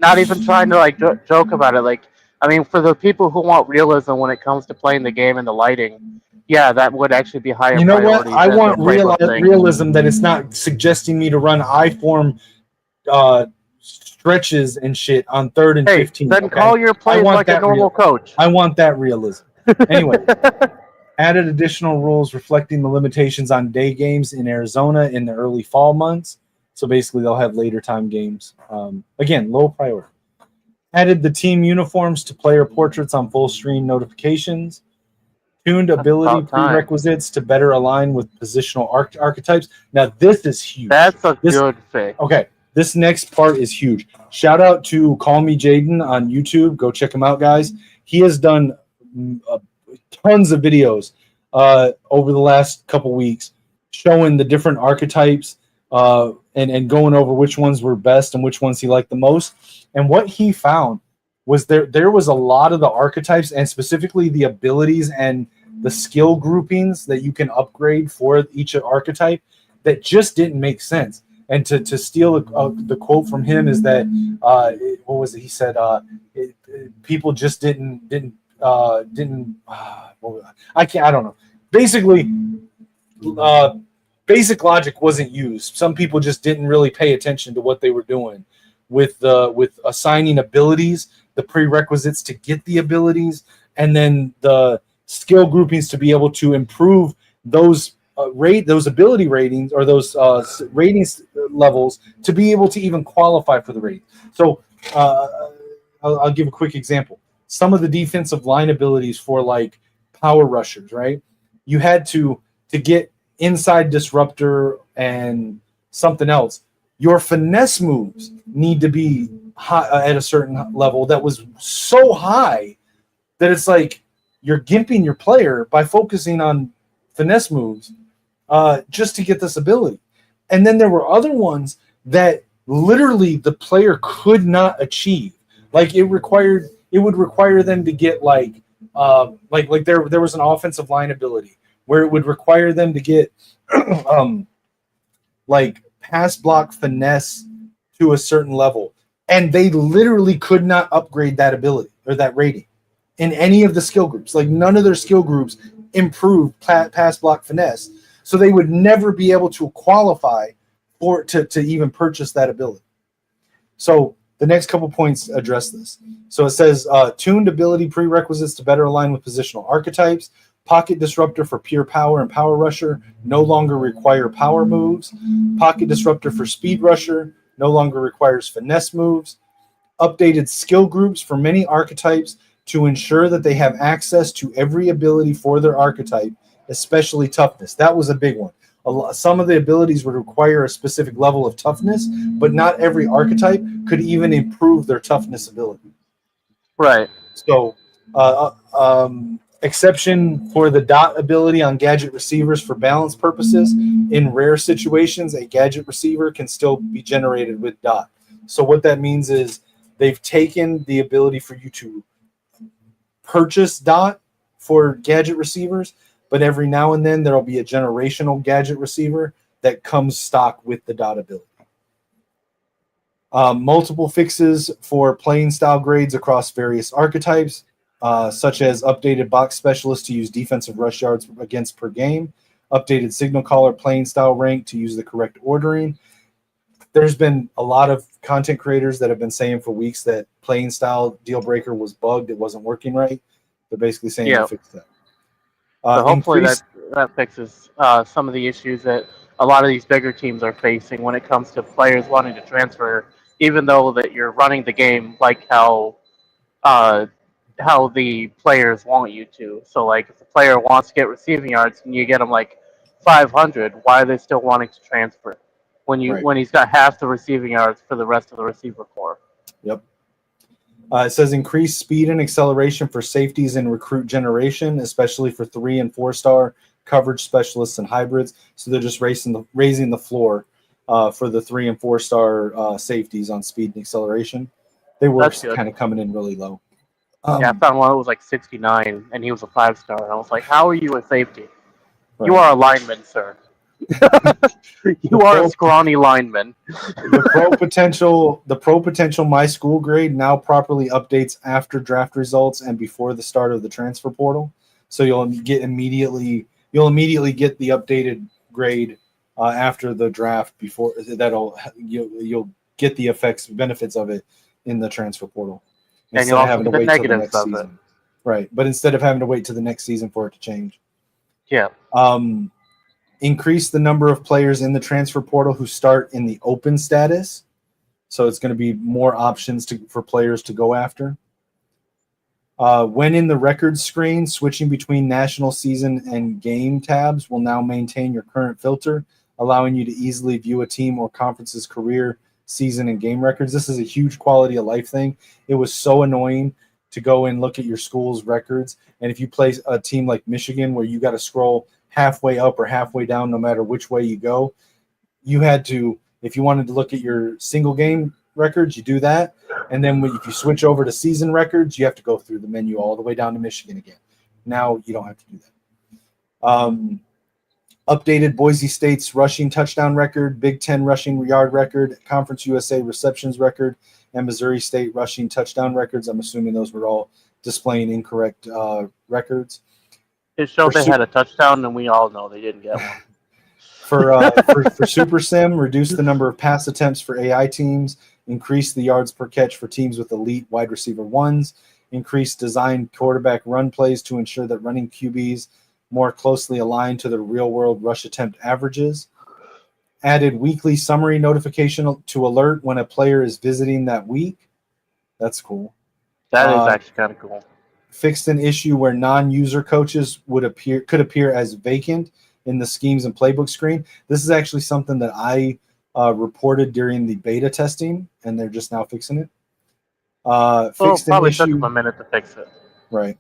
Not even trying to joke about it. Like, I mean, for the people who want realism when it comes to playing the game and the lighting, yeah, that would actually be higher. You know what? I want realism that it's not suggesting me to run I-form stretches and shit on 3rd and 15. Then call your plays like a normal coach. I want that realism. Anyway, added additional rules reflecting the limitations on day games in Arizona in the early fall months. So basically, they'll have later time games. Again, low priority. Added the team uniforms to player portraits on full screen notifications. Tuned ability prerequisites to better align with positional archetypes. Now, this is huge. That's a good fix. Okay, this next part is huge. Shout out to Call Me Jaden on YouTube. Go check him out, guys. He has done tons of videos over the last couple weeks showing the different archetypes and going over which ones were best and which ones he liked the most. And what he found was there was a lot of the archetypes and specifically the abilities and the skill groupings that you can upgrade for each archetype that just didn't make sense. And to steal the quote from him is that what was it? He said people just didn't I don't know. Basically, basic logic wasn't used. Some people just didn't really pay attention to what they were doing with assigning abilities, the prerequisites to get the abilities, and then the skill groupings to be able to improve those those ability ratings or those ratings levels to be able to even qualify for the rating. So I'll give a quick example. Some of the defensive line abilities for like power rushers, right? You had to get inside disruptor and something else. Your finesse moves need to be high, at a certain level that was so high that it's like you're gimping your player by focusing on finesse moves just to get this ability. And then there were other ones that literally the player could not achieve. Like it would require them to get like there was an offensive line ability where it would require them to get like pass block finesse to a certain level. And they literally could not upgrade that ability or that rating in any of the skill groups. Like none of their skill groups improved pass block finesse. So they would never be able to qualify to even purchase that ability. So the next couple points address this. So it says tuned ability prerequisites to better align with positional archetypes. Pocket Disruptor for pure power and power rusher no longer require power moves. Pocket Disruptor for speed rusher no longer requires finesse moves. Updated skill groups for many archetypes to ensure that they have access to every ability for their archetype, especially toughness. That was a big one. Some of the abilities would require a specific level of toughness, but not every archetype could even improve their toughness ability. Right. So, exception for the dot ability on gadget receivers for balance purposes. In rare situations, a gadget receiver can still be generated with dot. So what that means is they've taken the ability for you to purchase dot for gadget receivers, but every now and then there will be a generational gadget receiver that comes stock with the dot ability. Multiple fixes for playing style grades across various archetypes, such as updated box specialist to use defensive rush yards against per game, updated signal caller playing style rank to use the correct ordering. There's been a lot of content creators that have been saying for weeks that playing style deal breaker was bugged. It wasn't working right. They're basically saying to fix that. So hopefully that fixes some of the issues that a lot of these bigger teams are facing when it comes to players wanting to transfer, even though that you're running the game like how the players want you to. So like if the player wants to get receiving yards and you get them like 500, why are they still wanting to transfer when he's got half the receiving yards for the rest of the receiver core? Yep. It says increase speed and acceleration for safeties in recruit generation, especially for 3- and 4-star coverage specialists and hybrids. So they're just raising the floor for the 3- and 4-star safeties on speed and acceleration. They were kind of coming in really low. Yeah, I found one that was like 69, and he was a 5-star. And I was like, how are you a safety? Right. You are a lineman, sir. You are a scrawny lineman. The pro potential my school grade now properly updates after draft results and before the start of the transfer portal. So you'll immediately get the updated grade after the draft. Before you'll get the benefits of it in the transfer portal. And you'll also get the negatives of it. Right. But instead of having to wait to the next season for it to change. Yeah. Increase the number of players in the transfer portal who start in the open status. So it's going to be more options for players to go after. When in the records screen, switching between national season and game tabs will now maintain your current filter, allowing you to easily view a team or conference's career, season, and game records. This is a huge quality of life thing. It was so annoying to go and look at your school's records. And if you play a team like Michigan where you got to scroll halfway up or halfway down no matter which way you go, you had to, if you wanted to look at your single game records, you do that. And then if you switch over to season records, you have to go through the menu all the way down to Michigan again. Now you don't have to do that. Updated Boise State's rushing touchdown record, Big Ten rushing yard record, Conference USA receptions record, and Missouri State rushing touchdown records. I'm assuming those were all displaying incorrect records. It showed they had a touchdown, and we all know they didn't get one. For Super Sim, reduce the number of pass attempts for AI teams, increase the yards per catch for teams with elite wide receiver ones, increase design quarterback run plays to ensure that running QBs more closely aligned to the real-world rush attempt averages, added weekly summary notification to alert when a player is visiting that week. That's cool. That is actually kind of cool. Fixed an issue where non-user coaches could appear as vacant in the schemes and playbook screen. This is actually something that I reported during the beta testing, and they're just now fixing it. Fixed probably an issue, took them a minute to fix it. Right.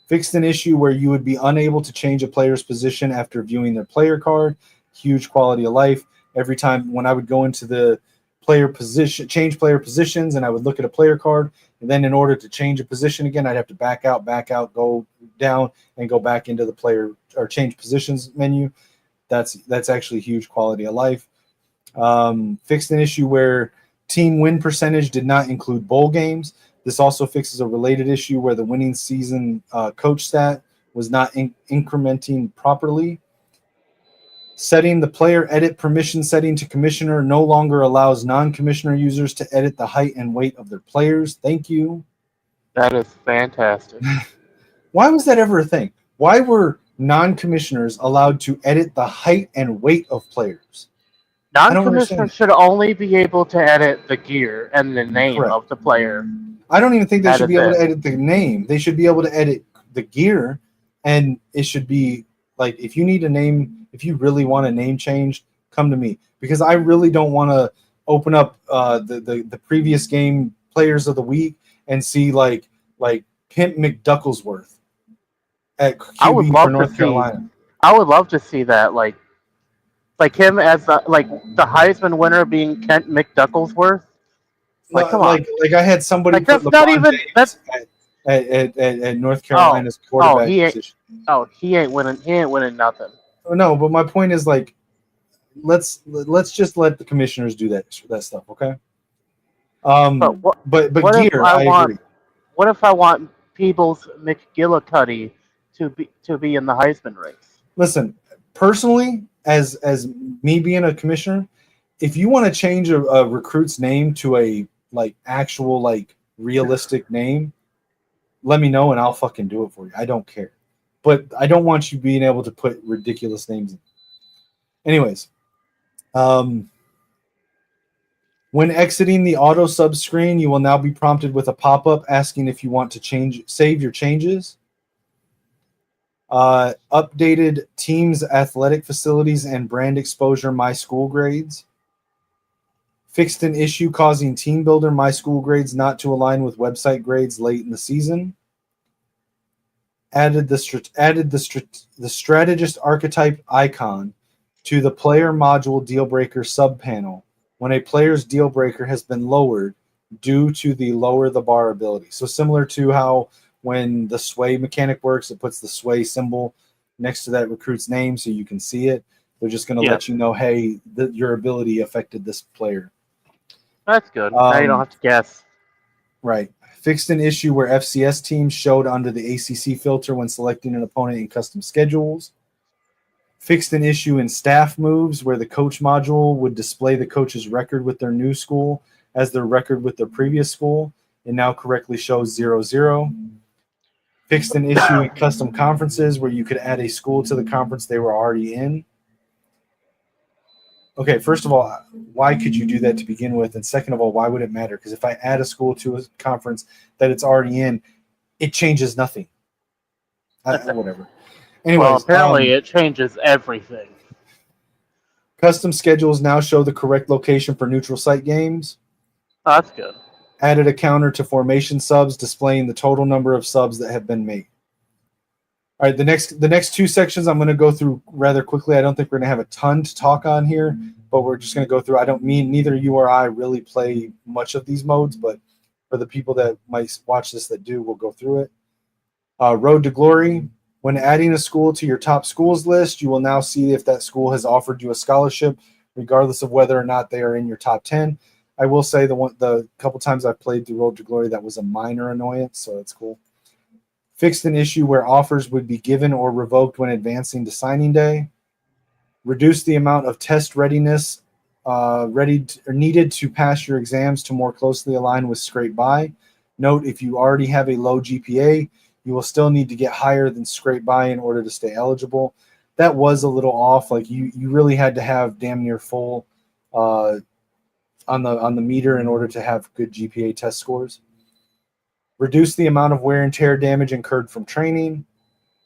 Fixed an issue where you would be unable to change a player's position after viewing their player card. Huge quality of life. Every time when I would go into the player position, change player positions, and I would look at a player card, and then in order to change a position again, I'd have to back out, go down, and go back into the player or change positions menu. That's actually huge quality of life. Fixed an issue where team win percentage did not include bowl games. This also fixes a related issue where the winning season coach stat was not incrementing properly. Setting the player edit permission setting to commissioner no longer allows non-commissioner users to edit the height and weight of their players. Thank you. That is fantastic. Why was that ever a thing? Why were non-commissioners allowed to edit the height and weight of players? Non-commissioners should only be able to edit the gear and the name of the player. I don't even think they should be able to edit the name. They should be able to edit the gear, and it should be like, if you need a name, if you really want a name changed, come to me, because I really don't want to open up the previous game players of the week and see like Pimp McDucklesworth at QB for North Carolina. I would love to see that, like him as the Heisman winner being Kent McDucklesworth. Like, come on. Like I had somebody. Like, that's not even at North Carolina's quarterback position. He ain't winning nothing. No, but my point is, like, let's just let the commissioners do that stuff, okay? But gear, I agree. What if I want Peebles McGillicuddy to be in the Heisman race? Listen, personally, as me being a commissioner, if you want to change a recruit's name to a actual realistic name, let me know and I'll fucking do it for you. I don't care. But I don't want you being able to put ridiculous names in. Anyways, when exiting the auto sub screen, you will now be prompted with a pop-up asking if you want to save your changes. Updated teams, athletic facilities, and brand exposure My School grades. Fixed an issue causing Team Builder My School grades not to align with website grades late in the season. Added the strategist archetype icon to the player module deal breaker sub panel when a player's deal breaker has been lowered due to the lower the bar ability. So similar to how when the sway mechanic works, it puts the sway symbol next to that recruit's name so you can see it. They're just going to let you know, hey, your ability affected this player. That's good. Now you don't have to guess. Right. Fixed an issue where FCS teams showed under the ACC filter when selecting an opponent in custom schedules. Fixed an issue in staff moves where the coach module would display the coach's record with their new school as their record with their previous school. It now correctly shows 0-0. Fixed an issue in custom conferences where you could add a school to the conference they were already in. Okay, first of all, why could you do that to begin with? And second of all, why would it matter? Because if I add a school to a conference that it's already in, it changes nothing. Whatever. Anyways, well, apparently it changes everything. Custom schedules now show the correct location for neutral site games. Oh, that's good. Added a counter to formation subs, displaying the total number of subs that have been made. All right, the next two sections I'm going to go through rather quickly. I don't think we're going to have a ton to talk on here, but we're just going to go through. I don't mean neither you or I really play much of these modes, but for the people that might watch this that do, we'll go through it. Road to Glory. When adding a school to your top schools list, you will now see if that school has offered you a scholarship, regardless of whether or not they are in your top 10. I will say the couple times I've played through Road to Glory, that was a minor annoyance, so that's cool. Fixed an issue where offers would be given or revoked when advancing to signing day. Reduce the amount of test readiness needed to pass your exams to more closely align with scrape by. Note, if you already have a low GPA, you will still need to get higher than scrape by in order to stay eligible. That was a little off. Like you really had to have damn near full on the meter in order to have good GPA test scores. Reduce the amount of wear and tear damage incurred from training.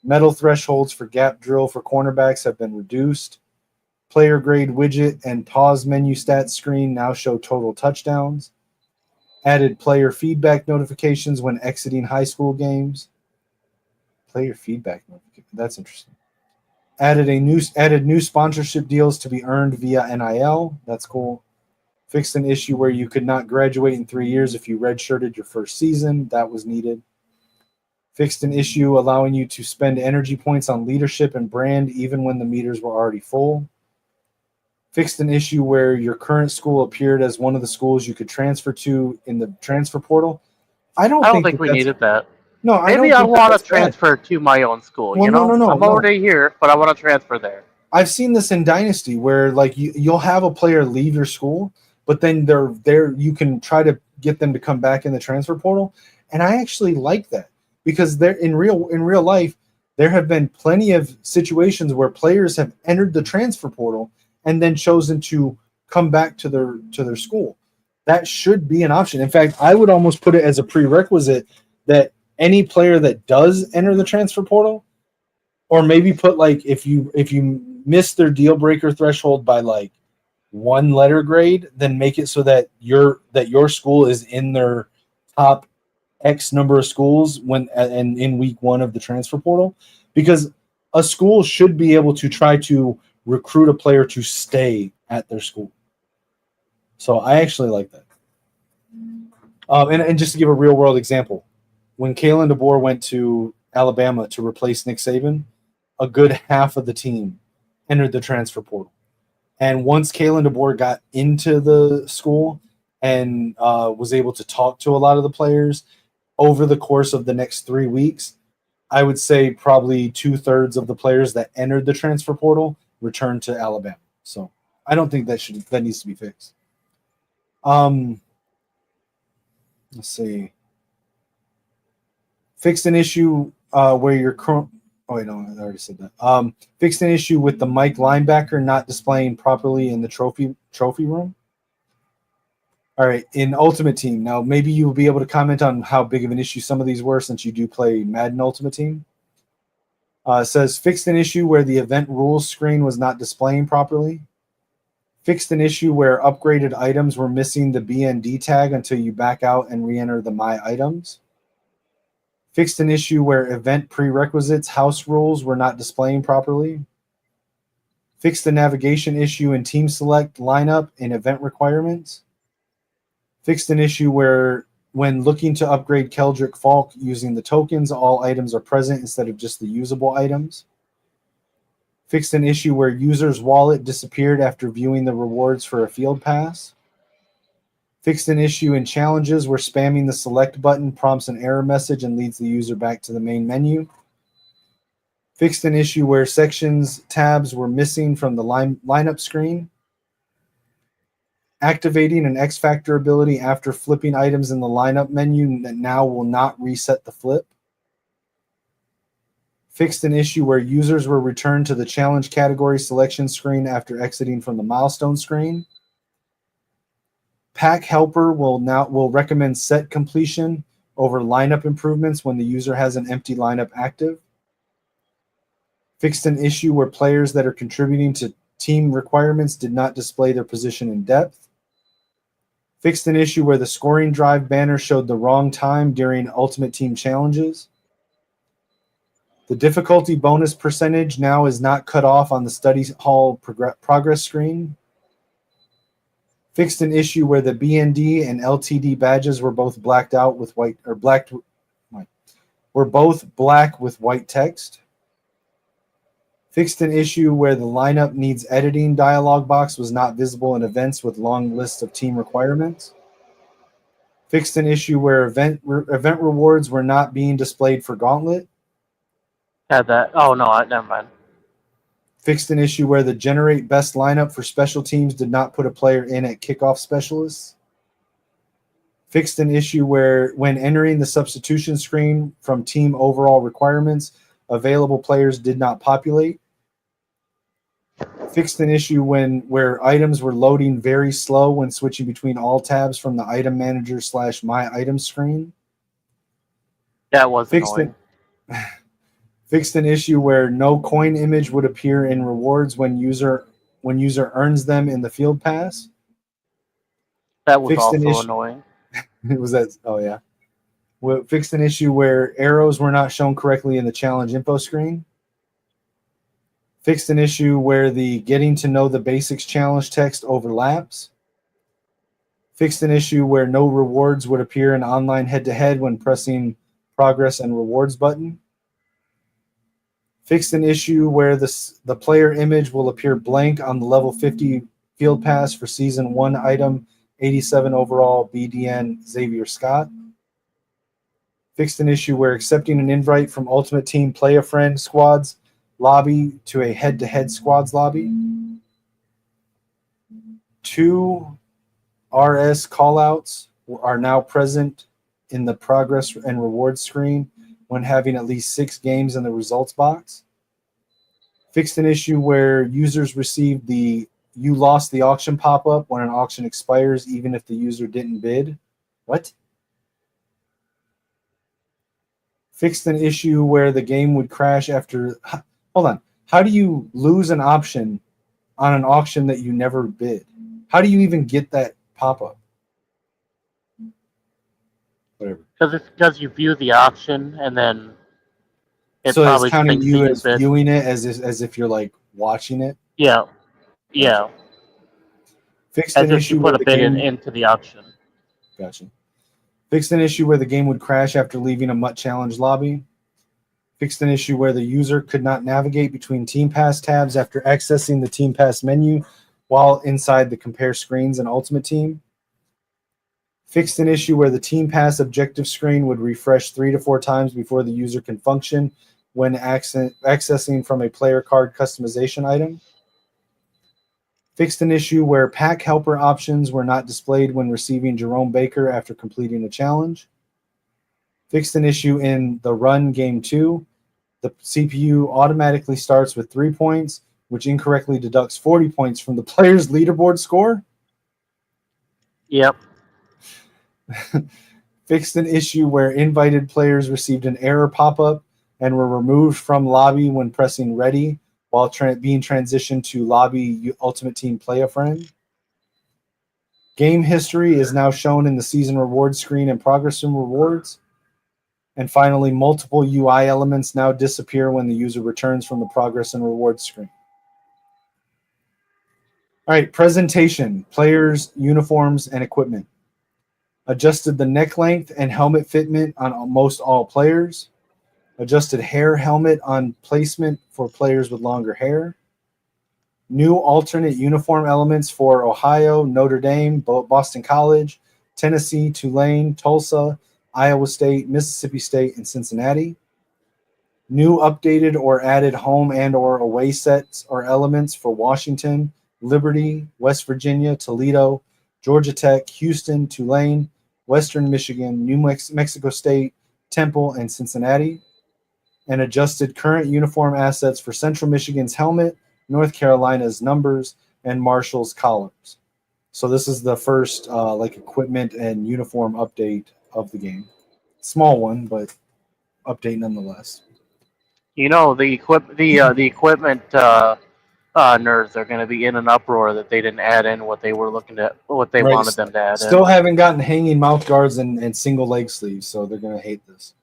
Metal thresholds for gap drill for cornerbacks have been reduced. Player grade widget and pause menu stats screen now show total touchdowns. Added player feedback notifications when exiting high school games. Player feedback notification. That's interesting. Added new sponsorship deals to be earned via NIL. That's cool. Fixed an issue where you could not graduate in 3 years if you redshirted your first season. That was needed. Fixed an issue allowing you to spend energy points on leadership and brand even when the meters were already full. Fixed an issue where your current school appeared as one of the schools you could transfer to in the transfer portal. I don't think we needed that. No, maybe I want to transfer to my own school. Well, no, I'm already here, but I want to transfer there. I've seen this in Dynasty where like you'll have a player leave your school, but then they're there. You can try to get them to come back in the transfer portal, and I actually like that because they're in real life. There have been plenty of situations where players have entered the transfer portal and then chosen to come back to their school. That should be an option. In fact, I would almost put it as a prerequisite that any player that does enter the transfer portal, or maybe put like if you miss their deal breaker threshold by like one letter grade, then make it so that your school is in their top X number of schools and in week 1 of the transfer portal, because a school should be able to try to recruit a player to stay at their school. So I actually like that. And just to give a real world example, when Kalen DeBoer went to Alabama to replace Nick Saban, a good half of the team entered the transfer portal. And once Kalen DeBoer got into the school and was able to talk to a lot of the players over the course of the next 3 weeks, I would say probably 2/3 of the players that entered the transfer portal returned to Alabama. So I don't think that needs to be fixed. Let's see. Fixed an issue where your current. Oh wait, no, I already said that. Fixed an issue with the Mike linebacker not displaying properly in the trophy room. All right, in Ultimate Team. Now, maybe you will be able to comment on how big of an issue some of these were since you do play Madden Ultimate Team. It says, fixed an issue where the event rules screen was not displaying properly. Fixed an issue where upgraded items were missing the BND tag until you back out and re-enter the My Items. Fixed an issue where event prerequisites house rules were not displaying properly. Fixed the navigation issue in Team Select lineup and event requirements. Fixed an issue where when looking to upgrade Keldrick Falk using the tokens, all items are present instead of just the usable items. Fixed an issue where user's wallet disappeared after viewing the rewards for a field pass. Fixed an issue in challenges where spamming the select button prompts an error message and leads the user back to the main menu. Fixed an issue where sections tabs were missing from the lineup screen. Activating an X Factor ability after flipping items in the lineup menu that now will not reset the flip. Fixed an issue where users were returned to the challenge category selection screen after exiting from the milestone screen. Pack Helper will recommend set completion over lineup improvements when the user has an empty lineup active. Fixed an issue where players that are contributing to team requirements did not display their position in depth. Fixed an issue where the scoring drive banner showed the wrong time during Ultimate Team challenges. The difficulty bonus percentage now is not cut off on the study hall progress screen. Fixed an issue where the BND and LTD badges were both blacked out with white, or blacked, were both black with white text. Fixed an issue where the lineup needs editing dialog box was not visible in events with long lists of team requirements. Fixed an issue where event rewards were not being displayed for Gauntlet. Had that. Oh, no, never mind. Fixed an issue where the generate best lineup for special teams did not put a player in at kickoff specialists. Fixed an issue where when entering the substitution screen from team overall requirements, available players did not populate. Fixed an issue where items were loading very slow when switching between all tabs from the item manager / my items screen. That was annoying. Fixed an issue where no coin image would appear in rewards when user earns them in the field pass. That was also annoying. Was that? Oh yeah. Fixed an issue where arrows were not shown correctly in the challenge info screen. Fixed an issue where the getting to know the basics challenge text overlaps. Fixed an issue where no rewards would appear in online head-to-head when pressing progress and rewards button. Fixed an issue where the player image will appear blank on the level 50 field pass for season 1 item 87 overall BDN Xavier Scott. Fixed an issue where accepting an invite from Ultimate Team Play a Friend squads lobby to a head-to-head squads lobby. 2 RS callouts are now present in the progress and rewards screen when having at least 6 games in the results box. Fixed an issue where users received the "you lost the auction" pop-up when an auction expires even if the user didn't bid. What? Fixed an issue where the game would crash after... Hold on. How do you lose an option on an auction that you never bid? How do you even get that pop-up? Whatever. Because you view the auction and then so it's counting you as viewing it as if you're like watching it. Yeah, yeah. Gotcha. Fixed an issue you put a bid into the auction. Gotcha. Fixed an issue where the game would crash after leaving a MUT challenge lobby. Fixed an issue where the user could not navigate between Team Pass tabs after accessing the Team Pass menu while inside the compare screens in Ultimate Team. Fixed an issue where the Team Pass objective screen would refresh 3 to 4 times before the user can function when accessing from a player card customization item. Fixed an issue where pack helper options were not displayed when receiving Jerome Baker after completing a challenge. Fixed an issue in the Run Game 2. The CPU automatically starts with 3 points, which incorrectly deducts 40 points from the player's leaderboard score. Yep. Fixed an issue where invited players received an error pop-up and were removed from lobby when pressing ready while being transitioned to lobby Ultimate Team Play a Friend. Game history is now shown in the season rewards screen and progress and rewards. And finally, multiple UI elements now disappear when the user returns from the progress and rewards screen. All right, presentation, players, uniforms, and equipment. Adjusted the neck length and helmet fitment on most all players. Adjusted hair helmet on placement for players with longer hair. New alternate uniform elements for Ohio, Notre Dame, Boston College, Tennessee, Tulane, Tulsa, Iowa State, Mississippi State, and Cincinnati. New updated or added home and or away sets or elements for Washington, Liberty, West Virginia, Toledo, Georgia Tech, Houston, Tulane, Western Michigan, New Mexico State, Temple, and Cincinnati. and adjusted current uniform assets for Central Michigan's helmet, North Carolina's numbers, and Marshall's collars. So this is the first equipment and uniform update of the game. Small one, but update nonetheless. You know, the equipment nerds are going to be in an uproar that they didn't add in what they wanted them to add in. Still haven't gotten hanging mouth guards and single leg sleeves, so they're going to hate this.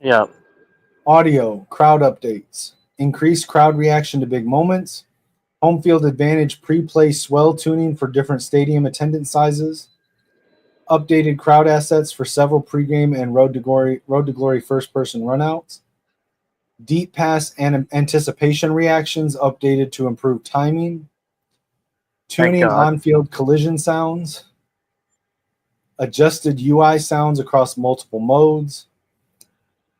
Yeah. Audio, crowd updates, increased crowd reaction to big moments, home field advantage pre-play swell tuning for different stadium attendance sizes, updated crowd assets for several pregame and Road to Glory first-person runouts, deep pass and anticipation reactions updated to improve timing, tuning on-field collision sounds, adjusted UI sounds across multiple modes,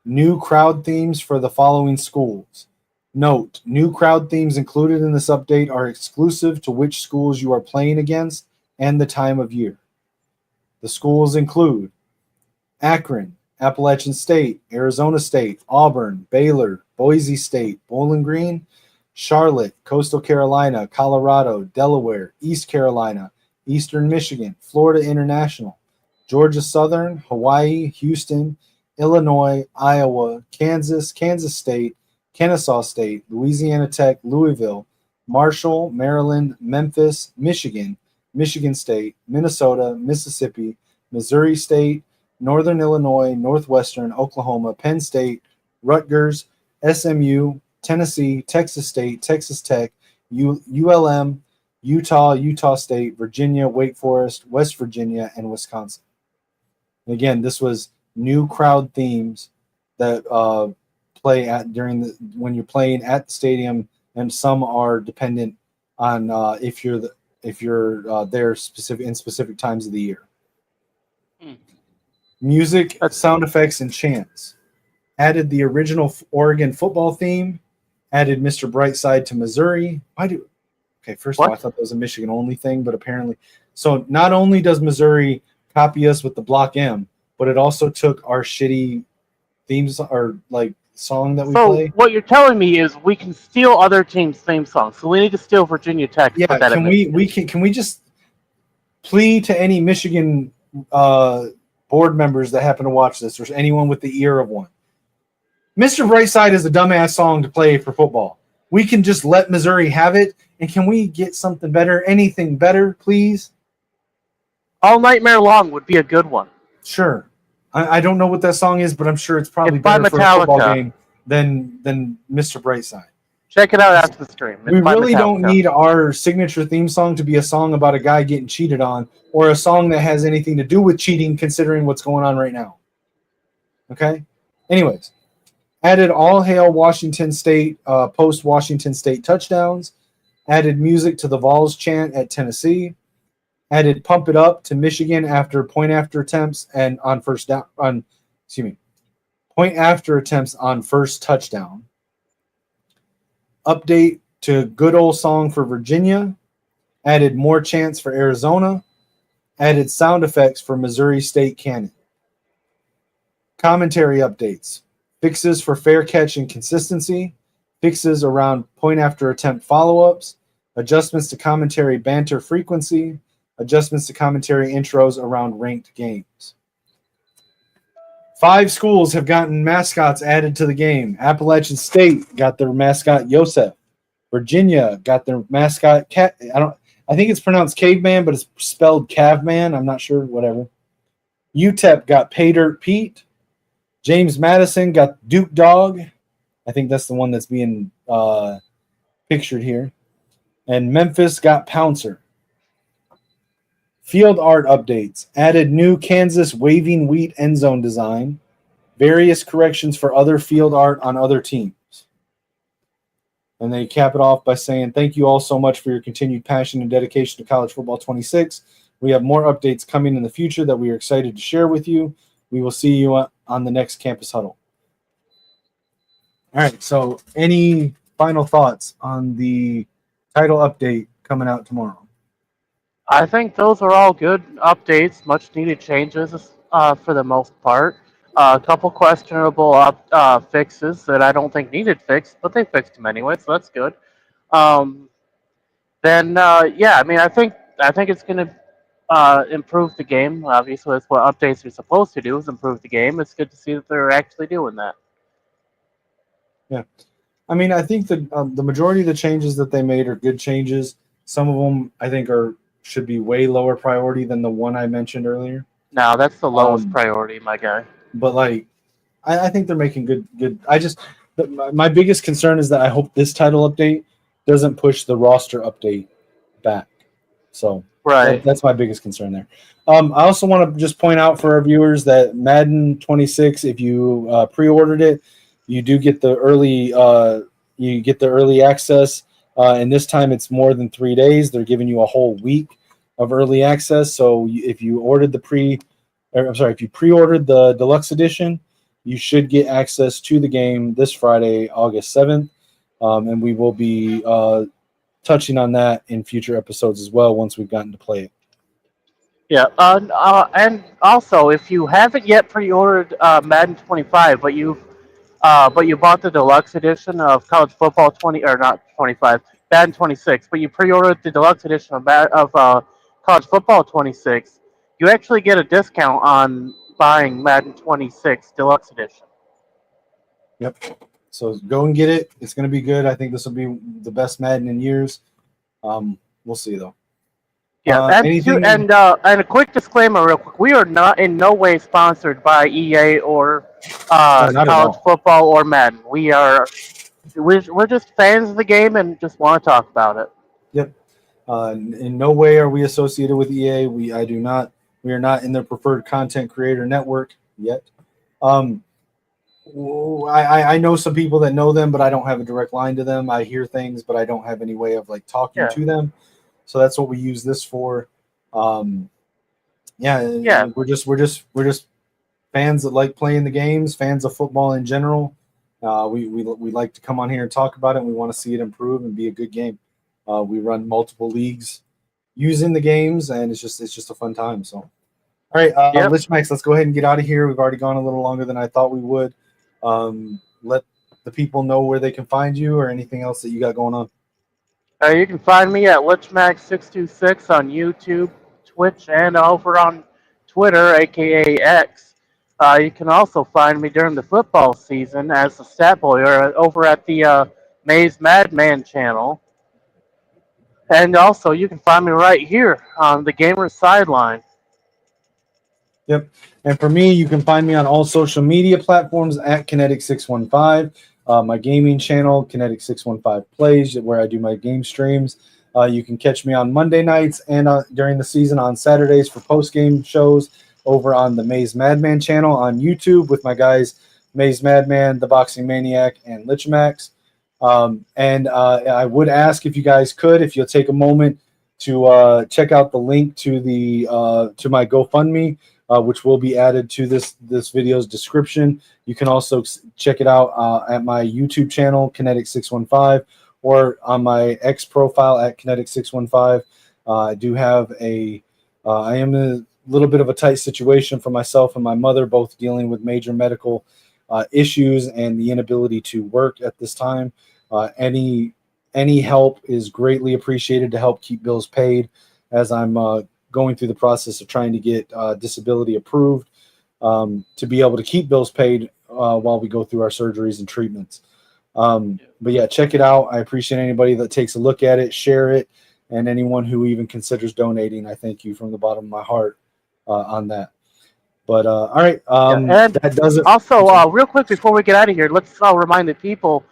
new crowd themes for the following schools. Note, new crowd themes included in this update are exclusive to which schools you are playing against and the time of year. The schools include Akron, Appalachian State, Arizona State, Auburn, Baylor, Boise State, Bowling Green, Charlotte, Coastal Carolina, Colorado, Delaware, East Carolina, Eastern Michigan, Florida International, Georgia Southern, Hawaii, Houston, Illinois, Iowa, Kansas, Kansas State, Kennesaw State, Louisiana Tech, Louisville, Marshall, Maryland, Memphis, Michigan, Michigan State, Minnesota, Mississippi, Missouri State, Northern Illinois, Northwestern, Oklahoma, Penn State, Rutgers, SMU, Tennessee, Texas State, Texas Tech, ULM, Utah, Utah State, Virginia, Wake Forest, West Virginia, and Wisconsin. And again, this was new crowd themes that play at when you're playing at the stadium, and some are dependent on if you're there in specific times of the year. Music, sound effects, and chants. Added the original Oregon football theme. Added Mr. Brightside to Missouri. First of all, I thought that was a Michigan only thing, but apparently. So not only does Missouri copy us with the Block M, but it also took our shitty themes or song that we play. So what you're telling me is we can steal other teams' theme songs. So we need to steal Virginia Tech. Yeah, can we just plea to any Michigan board members that happen to watch this, or anyone with the ear of one? Mr. Brightside is a dumbass song to play for football. We can just let Missouri have it, and can we get something better? Anything better, please? All Nightmare Long would be a good one. Sure. I don't know what that song is, but I'm sure it's probably better for a football game than Mr. Brightside. Check it out after the stream. We really don't need our signature theme song to be a song about a guy getting cheated on, or a song that has anything to do with cheating, considering what's going on right now. Okay? Anyways, added All Hail Washington State post-Washington State touchdowns. Added music to the Vols chant at Tennessee. Added Pump It Up to Michigan after point after attempts and on first touchdown. Update to Good Old Song for Virginia. Added more chants for Arizona. Added sound effects for Missouri State Cannon. Commentary updates. Fixes for fair catch and consistency. Fixes around point after attempt follow-ups. Adjustments to commentary banter frequency. Adjustments to commentary intros around ranked games. 5 schools have gotten mascots added to the game. Appalachian State got their mascot Yosef. Virginia got their mascot I think it's pronounced Caveman, but it's spelled Cavman. I'm not sure. Whatever. UTEP got Pay Dirt Pete. James Madison got Duke Dog. I think that's the one that's being pictured here. And Memphis got Pouncer. Field art updates. Added new Kansas waving wheat end zone design. Various corrections for other field art on other teams. And they cap it off by saying, thank you all so much for your continued passion and dedication to College Football 26. We have more updates coming in the future that we are excited to share with you. We will see you on the next Campus Huddle. All right, so any final thoughts on the title update coming out tomorrow? I think those are all good updates, much needed changes for the most part. A couple questionable fixes that I don't think needed fixed, but they fixed them anyway, so that's good. Um, then yeah, I mean, I think it's going to improve the game. Obviously, that's what updates are supposed to do, is improve the game. It's good to see that they're actually doing that. Yeah, I mean, I think the majority of the changes that they made are good changes. Some of them I think should be way lower priority than the one I mentioned earlier. Now, that's the lowest Um, priority, my guy. but like, I think they're making good. I just my biggest concern is that I hope this title update doesn't push the roster update back. So Right. that's my biggest concern there. I also want to just point out for our viewers that Madden 26, if you pre-ordered it, you do get the early access, and this time it's more than 3 days. They're giving you a whole week of early access. So if you ordered if you pre-ordered the deluxe edition, you should get access to the game this Friday, August 7th, and we will be touching on that in future episodes as well once we've gotten to play it. Yeah, and also, if you haven't yet pre-ordered Madden 25, but you bought the deluxe edition of College Football 20, or not 25, Madden 26, but you pre-ordered the deluxe edition of College Football 26, you actually get a discount on buying Madden 26 deluxe edition. Yep. So go and get it. It's going to be good. I think this will be the best Madden in years. We'll see though. Yeah, and a quick disclaimer, real quick: we are not in no way sponsored by EA or college football or Madden. We're just fans of the game and just want to talk about it. Yep. In no way are we associated with EA. We are not in their preferred content creator network yet. I know some people that know them, but I don't have a direct line to them. I hear things, but I don't have any way of like talking to them. So that's what we use this for. We're just fans that like playing the games, fans of football in general. We like to come on here and talk about it. And we want to see it improve and be a good game. We run multiple leagues using the games, and it's just a fun time. So, all right, Lichemax, let's go ahead and get out of here. We've already gone a little longer than I thought we would. Let the people know where they can find you or anything else that you got going on. You can find me at Lichemax626 on YouTube, Twitch, and over on Twitter, aka X. You can also find me during the football season as the stat boy over at the Maze Madman channel. And also, you can find me right here on the Gamer Sideline. Yep. And for me, you can find me on all social media platforms at Kinetik615. My gaming channel, Kinetik615 Plays, where I do my game streams. You can catch me on Monday nights and during the season on Saturdays for post-game shows over on the Maze Madman channel on YouTube with my guys Maze Madman, The Boxing Maniac, and Lichemax. I would ask if you guys could, if you'll take a moment to check out the link to to my GoFundMe, which will be added to this video's description. You can also check it out at my YouTube channel, Kinetik615, or on my X profile at Kinetik615. I do have I am in a little bit of a tight situation for myself and my mother, both dealing with major medical issues and the inability to work at this time. Any help is greatly appreciated to help keep bills paid, as I'm going through the process of trying to get disability approved to be able to keep bills paid while we go through our surgeries and treatments. But yeah, check it out. I appreciate anybody that takes a look at it, share it, and anyone who even considers donating. I thank you from the bottom of my heart on that. But all right, and that does it. Also, real quick before we get out of here, let's remind the people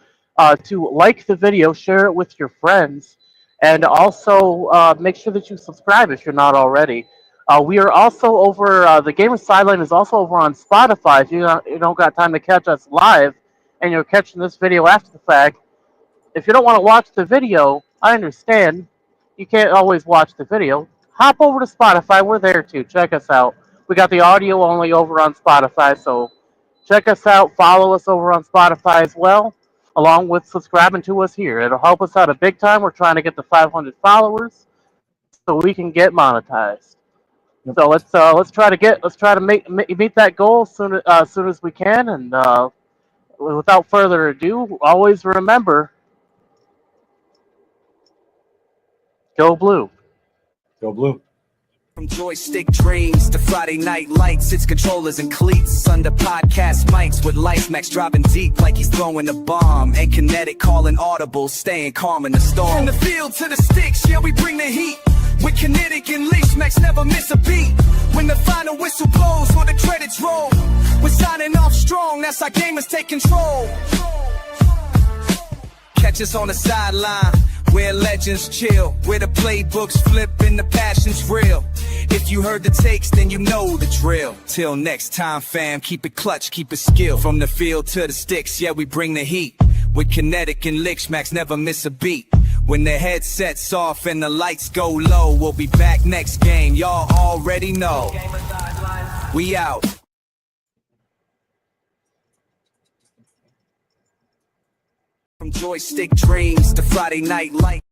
to like the video, share it with your friends, and also make sure that you subscribe if you're not already. We are also over, the Gamer Sideline is also over on Spotify. If you don't got time to catch us live and you're catching this video after the fact, if you don't want to watch the video, I understand. You can't always watch the video. Hop over to Spotify. We're there too. Check us out. We got the audio only over on Spotify, so check us out. Follow us over on Spotify as well, along with subscribing to us here. It'll help us out a big time. We're trying to get to 500 followers so we can get monetized. Yep. So let's try to meet that goal as soon as we can. And without further ado, always remember, go blue. Go blue. From joystick dreams to Friday night lights, it's controllers and cleats under podcast mics with Lichemax dropping deep like he's throwing a bomb, and Kinetik calling audible, staying calm in the storm. From the field to the sticks, yeah, we bring the heat. With Kinetik and Lichemax, never miss a beat. When the final whistle blows or the credits roll, we're signing off strong, that's how gamers take control. Catch us on the sideline, where legends chill, where the playbooks flip and the passion's real. If you heard the takes, then you know the drill. Till next time, fam, keep it clutch, keep it skill. From the field to the sticks, yeah, we bring the heat. With Kinetik and Lichemax, never miss a beat. When the headset's off and the lights go low, we'll be back next game, y'all already know. We out. From joystick dreams to Friday night light.